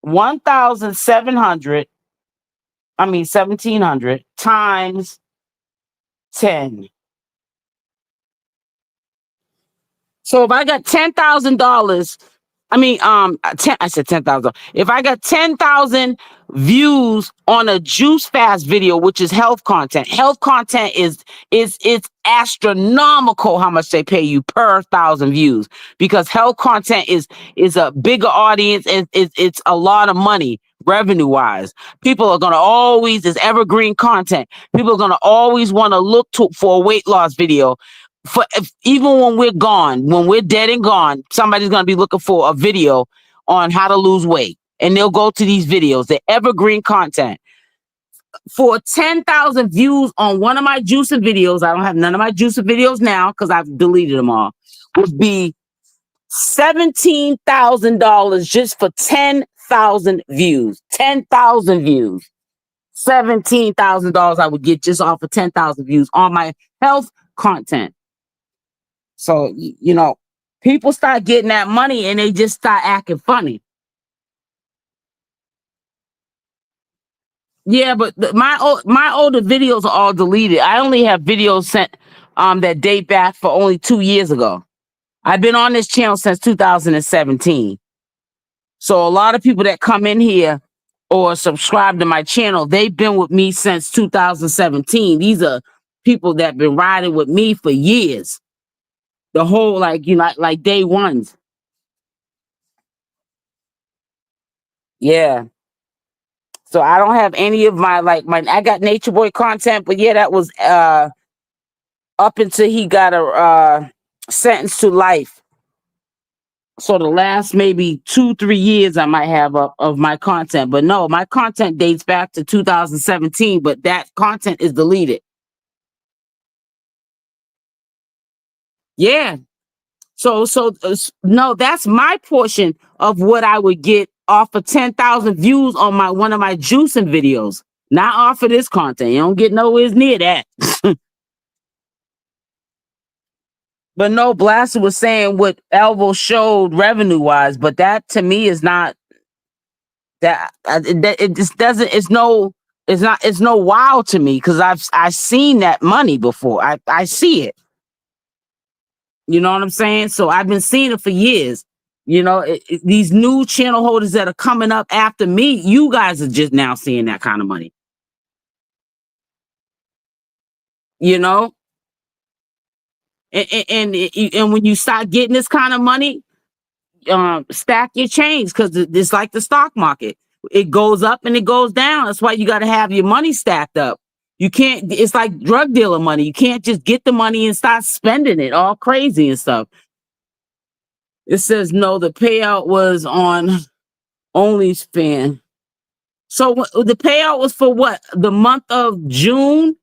1,700, 1,700 times 10. So if I got $10,000, I said 10,000. If I got 10,000 views on a juice fast video, which is health content is it's astronomical how much they pay you per 1,000 views, because health content is a bigger audience and it's a lot of money revenue wise. People are gonna always, is evergreen content. People are gonna always want to look for a weight loss video. Even when we're gone, when we're dead and gone, somebody's going to be looking for a video on how to lose weight. And they'll go to these videos, the evergreen content. For 10,000 views on one of my juicing videos, I don't have none of my juicing videos now because I've deleted them all, would be $17,000 just for 10,000 views. 10,000 views. $17,000 I would get just off of 10,000 views on my health content. So, people start getting that money and they just start acting funny. Yeah, but my older videos are all deleted. I only have videos sent that date back for only 2 years ago. I've been on this channel since 2017. So a lot of people that come in here or subscribe to my channel, they've been with me since 2017. These are people that have been riding with me for years. The whole, like day ones. Yeah. So I don't have any of my I got Nature Boy content, but yeah, that was up until he got a sentence to life. So the last maybe 2-3 years I might have of my content, but no, my content dates back to 2017, but that content is deleted. Yeah. So no, that's my portion of what I would get off of 10,000 views on one of my juicing videos. Not off of this content. You don't get nowhere near that. But no, Blaster was saying what Alvo showed revenue wise, but that to me is not that. It just doesn't. It's no. It's not. It's no wow to me because I've seen that money before. I see it. You know what I'm saying? So I've been seeing it for years. You know, these new channel holders that are coming up after me, you guys are just now seeing that kind of money. You know, and when you start getting this kind of money, stack your chains because it's like the stock market. It goes up and it goes down. That's why you got to have your money stacked up. You can't. It's like drug dealer money. You can't just get the money and start spending it all crazy and stuff. It says no. The payout was on OnlyFans. So the payout was for what? The month of June.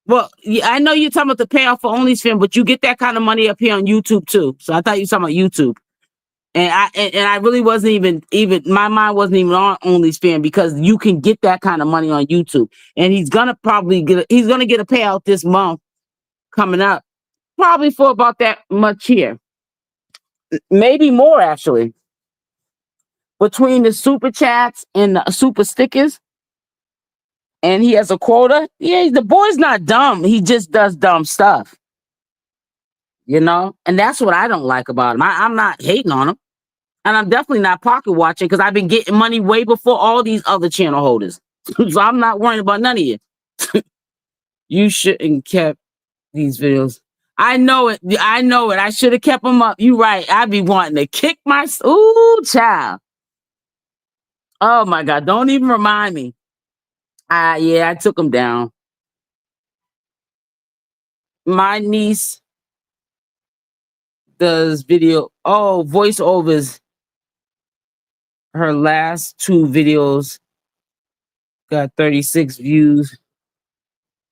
Well, yeah, I know you're talking about the payout for OnlyFans, but you get that kind of money up here on YouTube too. So I thought you were talking about YouTube. And I really wasn't even my mind wasn't even on OnlyFans because you can get that kind of money on YouTube. And he's gonna get a payout this month coming up, probably for about that much here, maybe more actually. Between the super chats and the super stickers, and he has a quota. Yeah, the boy's not dumb. He just does dumb stuff, you know. And that's what I don't like about him. I'm not hating on him. And I'm definitely not pocket watching because I've been getting money way before all these other channel holders. So I'm not worrying about none of you. You shouldn't kept these videos. I know it. I know it. I should have kept them up. You right. I'd be wanting to kick my... Ooh, child. Oh, my God. Don't even remind me. Yeah, I took them down. My niece does voiceovers. Her last 2 videos got 36 views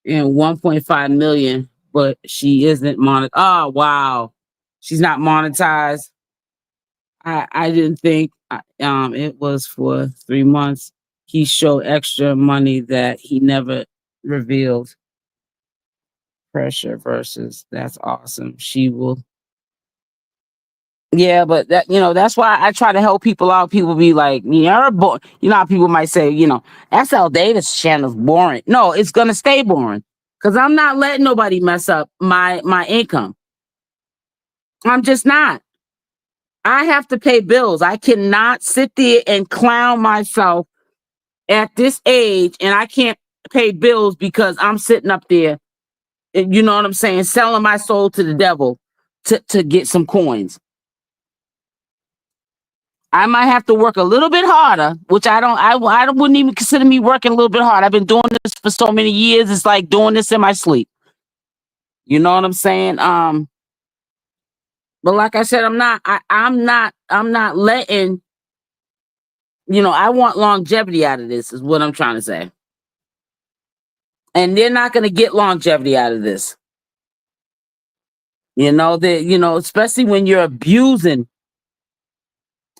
and 1.5 million, but she isn't monetized. Oh, wow. She's not monetized. I didn't think it was for 3 months. He showed extra money that he never revealed. Pressure versus that's awesome. She will. Yeah, but that's why I try to help people out. People be like, you're boring. You know how people might say, SL Davis channel's boring. No, it's gonna stay boring. Because I'm not letting nobody mess up my income. I'm just not. I have to pay bills. I cannot sit there and clown myself at this age and I can't pay bills because I'm sitting up there, you know what I'm saying, selling my soul to the devil to get some coins. I might have to work a little bit harder, which I wouldn't even consider me working a little bit hard. I've been doing this for so many years. It's like doing this in my sleep. You know what I'm saying? But like I said, I'm not letting, I want longevity out of this is what I'm trying to say. And they're not going to get longevity out of this. Especially when you're abusing,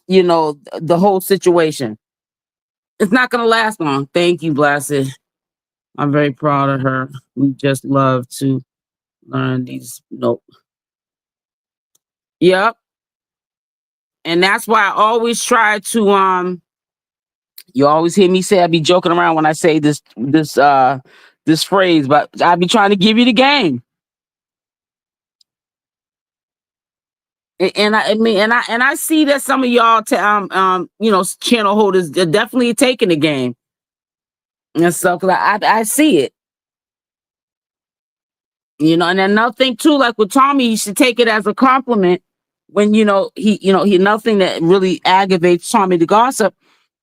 the whole situation. It's not going to last long. Thank you, Blessed. I'm very proud of her. We just love to learn these. Nope. Yep. And that's why I always try to you always hear me say I be joking around when I say this phrase, but I be trying to give you the game. And I see that some of y'all channel holders are definitely taking the game and stuff. I see it. And another thing too, like with Tommy, you should take it as a compliment when he nothing that really aggravates Tommythegossip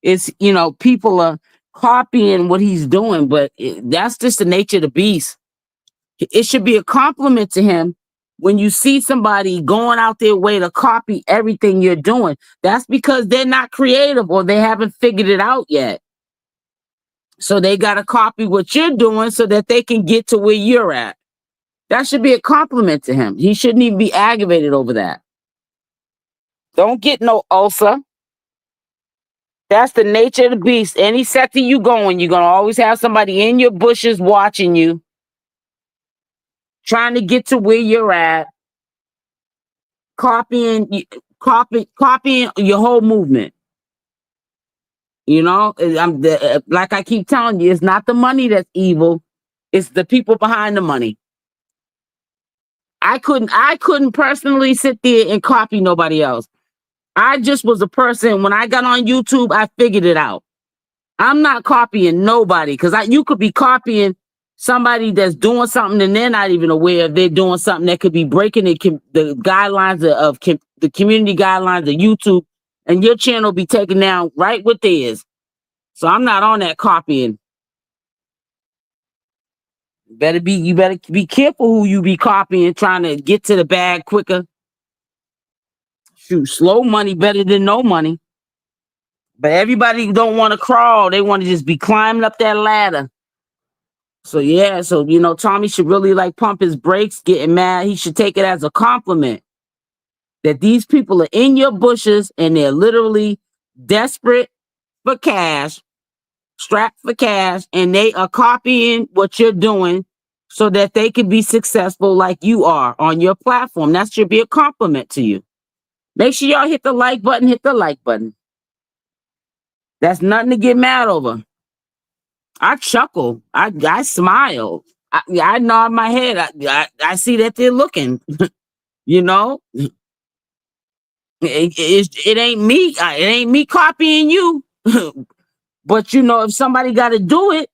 is people are copying what he's doing, but that's just the nature of the beast. It should be a compliment to him when you see somebody going out their way to copy everything you're doing. That's because they're not creative or they haven't figured it out yet. So they got to copy what you're doing so that they can get to where you're at. That should be a compliment to him. He shouldn't even be aggravated over that. Don't get no ulcer. That's the nature of the beast. Any sector you go in, you're gonna always have somebody in your bushes watching you, trying to get to where you're at, copying, copying your whole movement. You know, like I keep telling you, it's not the money that's evil; it's the people behind the money. I couldn't personally sit there and copy nobody else. I just was a person. When I got on YouTube, I figured it out. I'm not copying nobody because you could be copying somebody that's doing something and they're not even aware if they're doing something that could be breaking the guidelines of the community guidelines of YouTube, and your channel be taken down right with theirs. So I'm not on that copying. You better be careful who you be copying, trying to get to the bag quicker. Shoot, slow money better than no money. But everybody don't want to crawl. They want to just be climbing up that ladder. So yeah, so you know, Tommy should really like pump his brakes, getting mad. He should take it as a compliment that these people are in your bushes and they're literally desperate for cash, strapped for cash, and they are copying what you're doing so that they can be successful like you are on your platform. That should be a compliment to you. Make sure y'all hit the like button, hit the like button. That's nothing to get mad over. I chuckle. I smile. I nod my head. I see that they're looking. You know, it ain't me. It ain't me copying you. But you know, if somebody got to do it,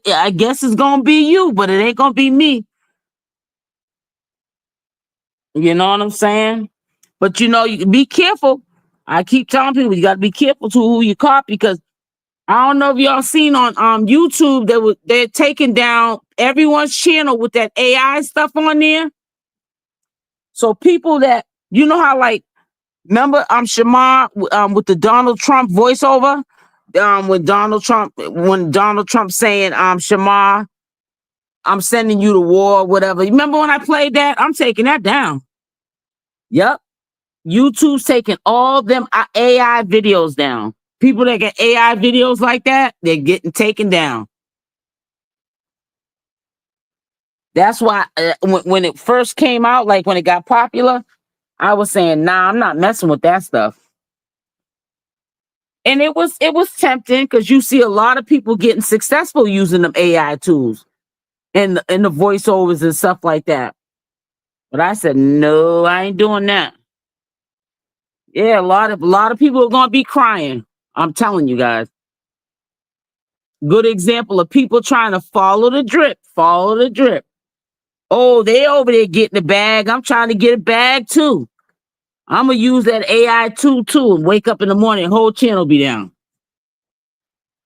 I guess it's gonna be you. But it ain't gonna be me. You know what I'm saying? But you know, you be careful. I keep telling people you got to be careful to who you copy because I don't know if y'all seen on YouTube they're taking down everyone's channel with that AI stuff on there. So people that you know how like remember Shamar with the Donald Trump voiceover when Donald Trump saying Shamar, I'm sending you to war, whatever. You remember when I played that? I'm taking that down. Yep. YouTube's taking all them AI videos down. People that get AI videos like that, they're getting taken down. That's why when it first came out, like when it got popular, I was saying, nah, I'm not messing with that stuff. And it was tempting because you see a lot of people getting successful using them AI tools and the voiceovers and stuff like that. But I said, no, I ain't doing that. Yeah, a lot of people are gonna be crying. I'm telling you guys. Good example of people trying to follow the drip. Follow the drip. Oh, they over there getting the bag. I'm trying to get a bag too. I'm gonna use that AI tool too and wake up in the morning, whole channel be down.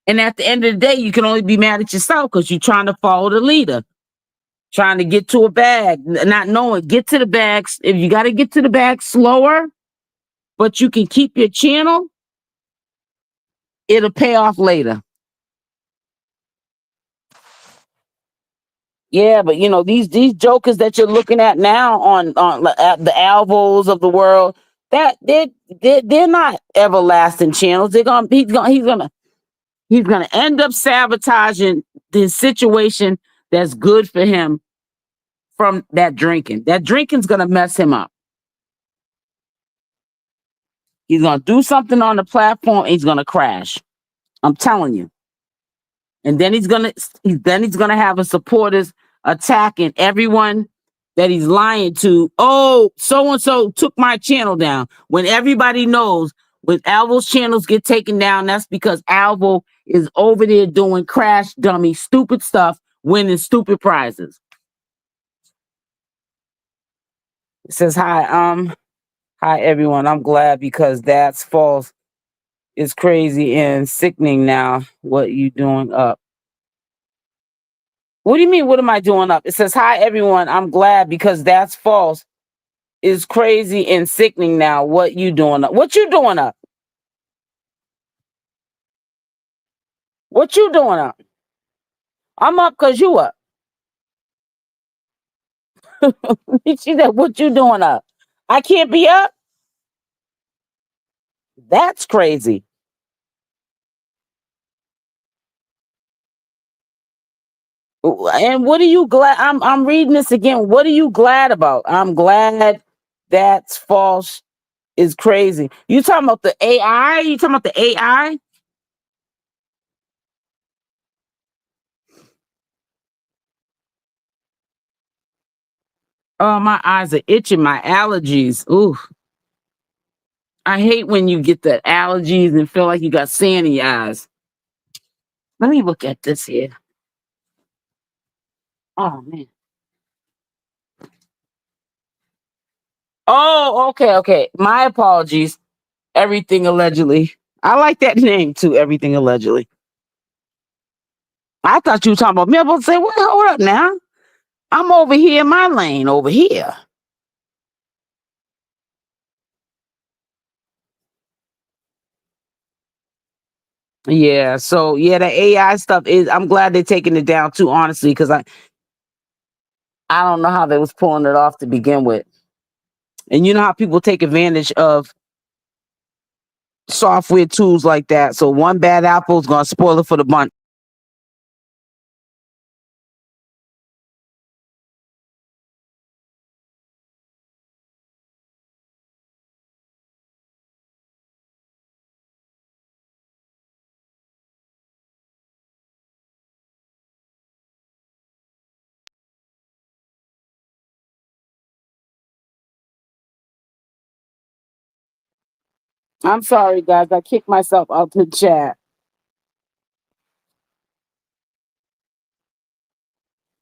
And at the end of the day, you can only be mad at yourself because you're trying to follow the leader, trying to get to a bag, not knowing, get to the bags. If you got to get to the bag slower, but you can keep your channel, it'll pay off later. Yeah, but you know, these jokers that you're looking at now on the Alvos of the world, that they're not everlasting channels. He's gonna end up sabotaging this situation that's good for him from that drinking. That drinking's gonna mess him up. He's gonna do something on the platform and he's gonna crash. I'm telling you. And then he's gonna have his supporters attacking everyone that he's lying to. Oh, so and so took my channel down. When everybody knows when Alvo's channels get taken down, that's because Alvo is over there doing crash dummy stupid stuff, winning stupid prizes. It says hi everyone. I'm glad because that's false. It's crazy and sickening now. What you doing up? What do you mean? What am I doing up? It says, hi, everyone. I'm glad because that's false. It's crazy and sickening now. What you doing up? What you doing up? What you doing up? I'm up because you up. She said, what you doing up? I can't be up? That's crazy. And what are you glad? I'm reading this again. What are you glad about? I'm glad that's false is crazy. You talking about the AI? You talking about the AI? Oh, my eyes are itching. My allergies. Ooh, I hate when you get the allergies and feel like you got sand in your eyes. Let me look at this here. Oh man. Oh, okay, okay. My apologies. Everything allegedly. I like that name too. Everything allegedly. I thought you were talking about me. I was about to say, well, hold up now. I'm over here in my lane over here. Yeah. So yeah, the AI stuff is. I'm glad they're taking it down too. Honestly, because I don't know how they was pulling it off to begin with. And you know how people take advantage of software tools like that. So one bad apple is gonna spoil it for the bunch. I'm sorry, guys. I kicked myself out the chat.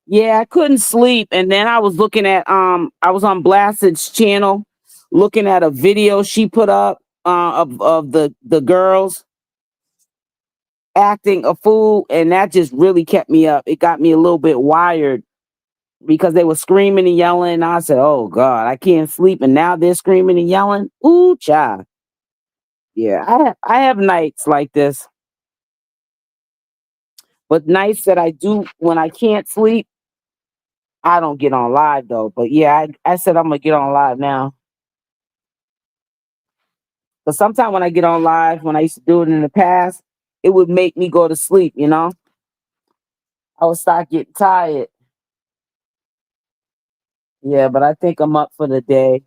Yeah, I couldn't sleep, and then I was looking at I was on Blassed's channel, looking at a video she put up of the girls acting a fool, and that just really kept me up. It got me a little bit wired because they were screaming and yelling. And I said, "Oh God, I can't sleep," and now they're screaming and yelling. Ooh, child. Yeah, I have nights like this, but nights that I do when I can't sleep, I don't get on live though. But yeah, I said I'm gonna get on live now. But sometimes when I get on live, when I used to do it in the past, it would make me go to sleep, you know? I would start getting tired. Yeah, but I think I'm up for the day.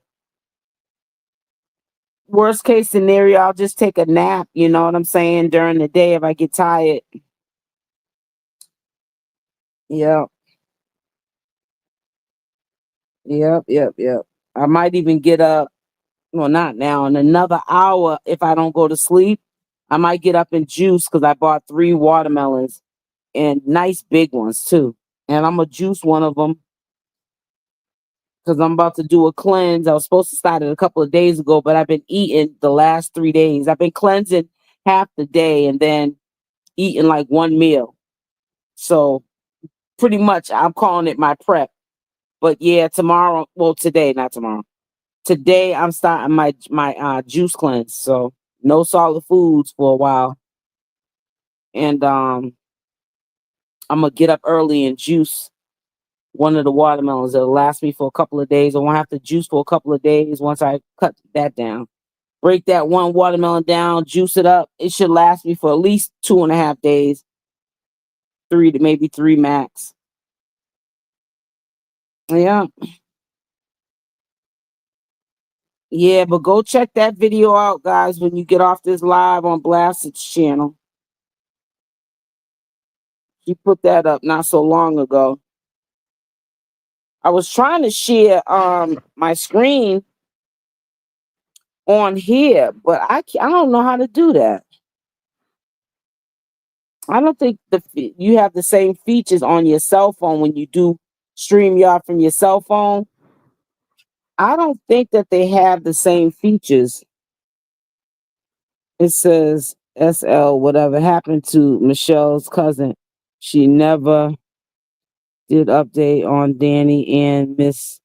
Worst case scenario, I'll just take a nap, you know what I'm saying, during the day if I get tired. Yeah, yep. I might even get up, well, not now, in another hour if I don't go to sleep. I might get up and juice because I bought 3 watermelons and nice big ones too. And I'm going to juice one of them because I'm about to do a cleanse. I was supposed to start it a couple of days ago, but I've been eating the last 3 days. I've been cleansing half the day and then eating like one meal. So pretty much I'm calling it my prep. But yeah, tomorrow, well, today, not tomorrow. Today I'm starting my juice cleanse. So no solid foods for a while. And I'm gonna get up early and juice one of the watermelons. It'll last me for a couple of days. I won't have to juice for a couple of days once I cut that down. Break that one watermelon down, juice it up. It should last me for at least 2.5 days, three to maybe three max. Yeah. Yeah, but go check that video out, guys, when you get off this live on Blassed's channel. He put that up not so long ago. I was trying to share my screen on here, but I don't know how to do that. I don't think you have the same features on your cell phone when you do StreamYard from your cell phone. I don't think that they have the same features. It says SL, whatever happened to Michelle's cousin. She never did update on Danny and Miss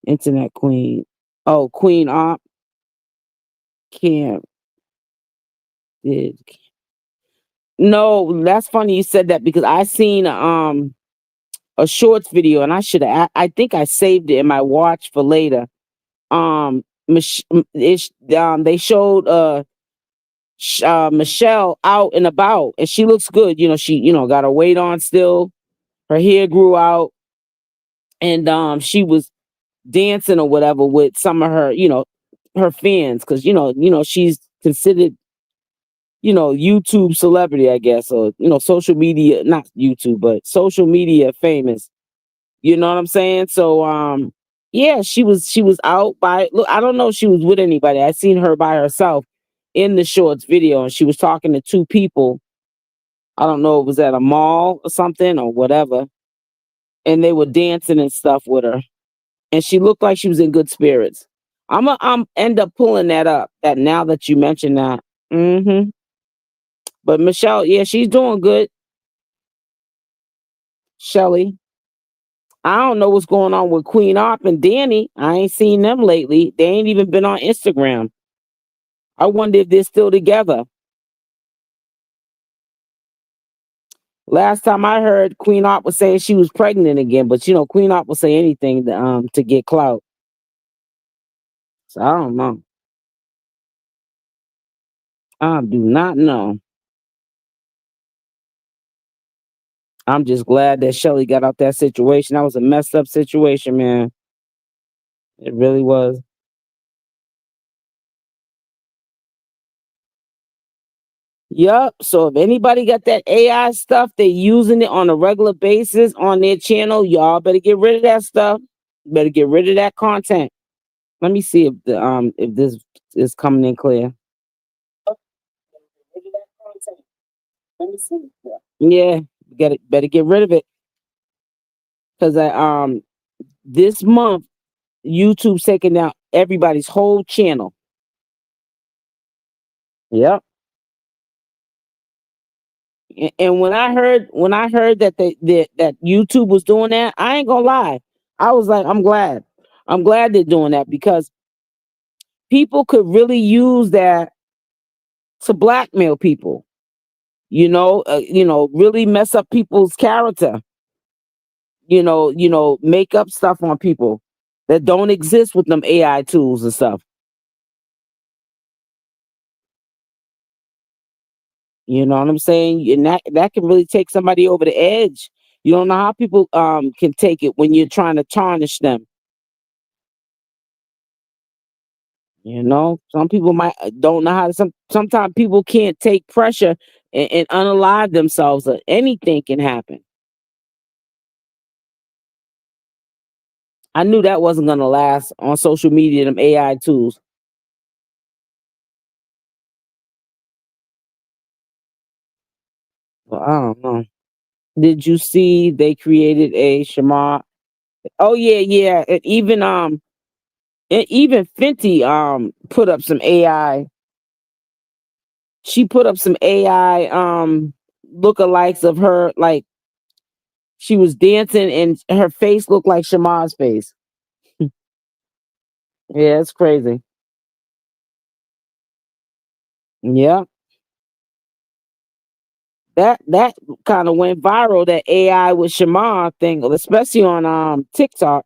Internet Queen. Oh, queenopp Camp did. No, that's funny you said that because I seen a shorts video and I think I saved it in my watch for later. They showed Michelle out and about and she looks good. You know, she got her weight on still. her hair grew out, and she was dancing or whatever with some of her, her fans, because she's considered, YouTube celebrity, I guess, or social media, not YouTube, but social media famous. You know what I'm saying? So yeah, she was out by, look, I don't know if she was with anybody. I seen her by herself in the shorts video, and she was talking to two people. I don't know if it was at a mall or something or whatever. And they were dancing and stuff with her. And she looked like she was in good spirits. I'm end up pulling that up, that now that you mentioned that. Mm-hmm. But Michelle, yeah, she's doing good. Shelly. I don't know what's going on with queenopp and Danny. I ain't seen them lately. They ain't even been on Instagram. I wonder if they're still together. Last time I heard, queenopp was saying she was pregnant again, but queenopp will say anything to get clout. So I don't know. I do not know. I'm just glad that Shelly got out that situation. That was a messed up situation, man. It really was. Yup. So if anybody got that AI stuff, they using it on a regular basis on their channel, y'all better get rid of that stuff. Better get rid of that content. Let me see if this is coming in clear. Let me see. Yeah, better get rid of it. Cause this month YouTube's taking down everybody's whole channel. Yep. And when I heard that that YouTube was doing that, I ain't gonna lie. I was like, I'm glad. I'm glad they're doing that, because people could really use that to blackmail people. Really mess up people's character. Make up stuff on people that don't exist with them AI tools and stuff. You know what I'm saying? And that can really take somebody over the edge. You don't know how people can take it when you're trying to tarnish them. Some people might don't know how to. Sometimes people can't take pressure and unalive themselves. Or anything can happen. I knew that wasn't gonna last on social media. Them AI tools. Well, I don't know. Did you see they created a Shamar? Oh yeah, yeah. And even Fenty put up some AI. She put up some AI lookalikes of her, like she was dancing and her face looked like Shamar's face. Yeah, it's crazy. Yeah. That kind of went viral, that AI with Shamar thing, especially on TikTok.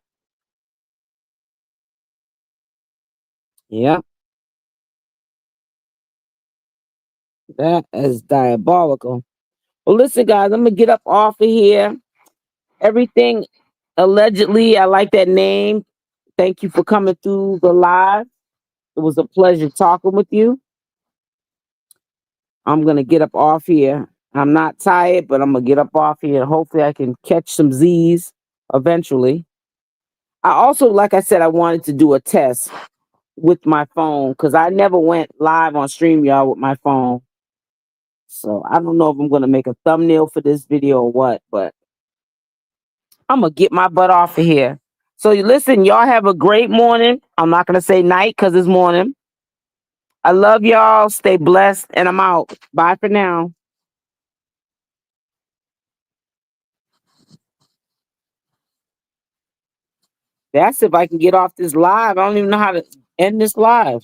Yeah, that is diabolical. Well, listen, guys, I'm gonna get up off of here. Everything allegedly, I like that name. Thank you for coming through the live. It was a pleasure talking with you. I'm gonna get up off here. I'm not tired, but I'm gonna get up off here. Hopefully, I can catch some Z's eventually. I also, like I said, I wanted to do a test with my phone, because I never went live on StreamYard with my phone. So I don't know if I'm gonna make a thumbnail for this video or what, but I'm gonna get my butt off of here. So you listen, y'all have a great morning. I'm not gonna say night because it's morning. I love y'all. Stay blessed, and I'm out. Bye for now. That's if I can get off this live. I don't even know how to end this live.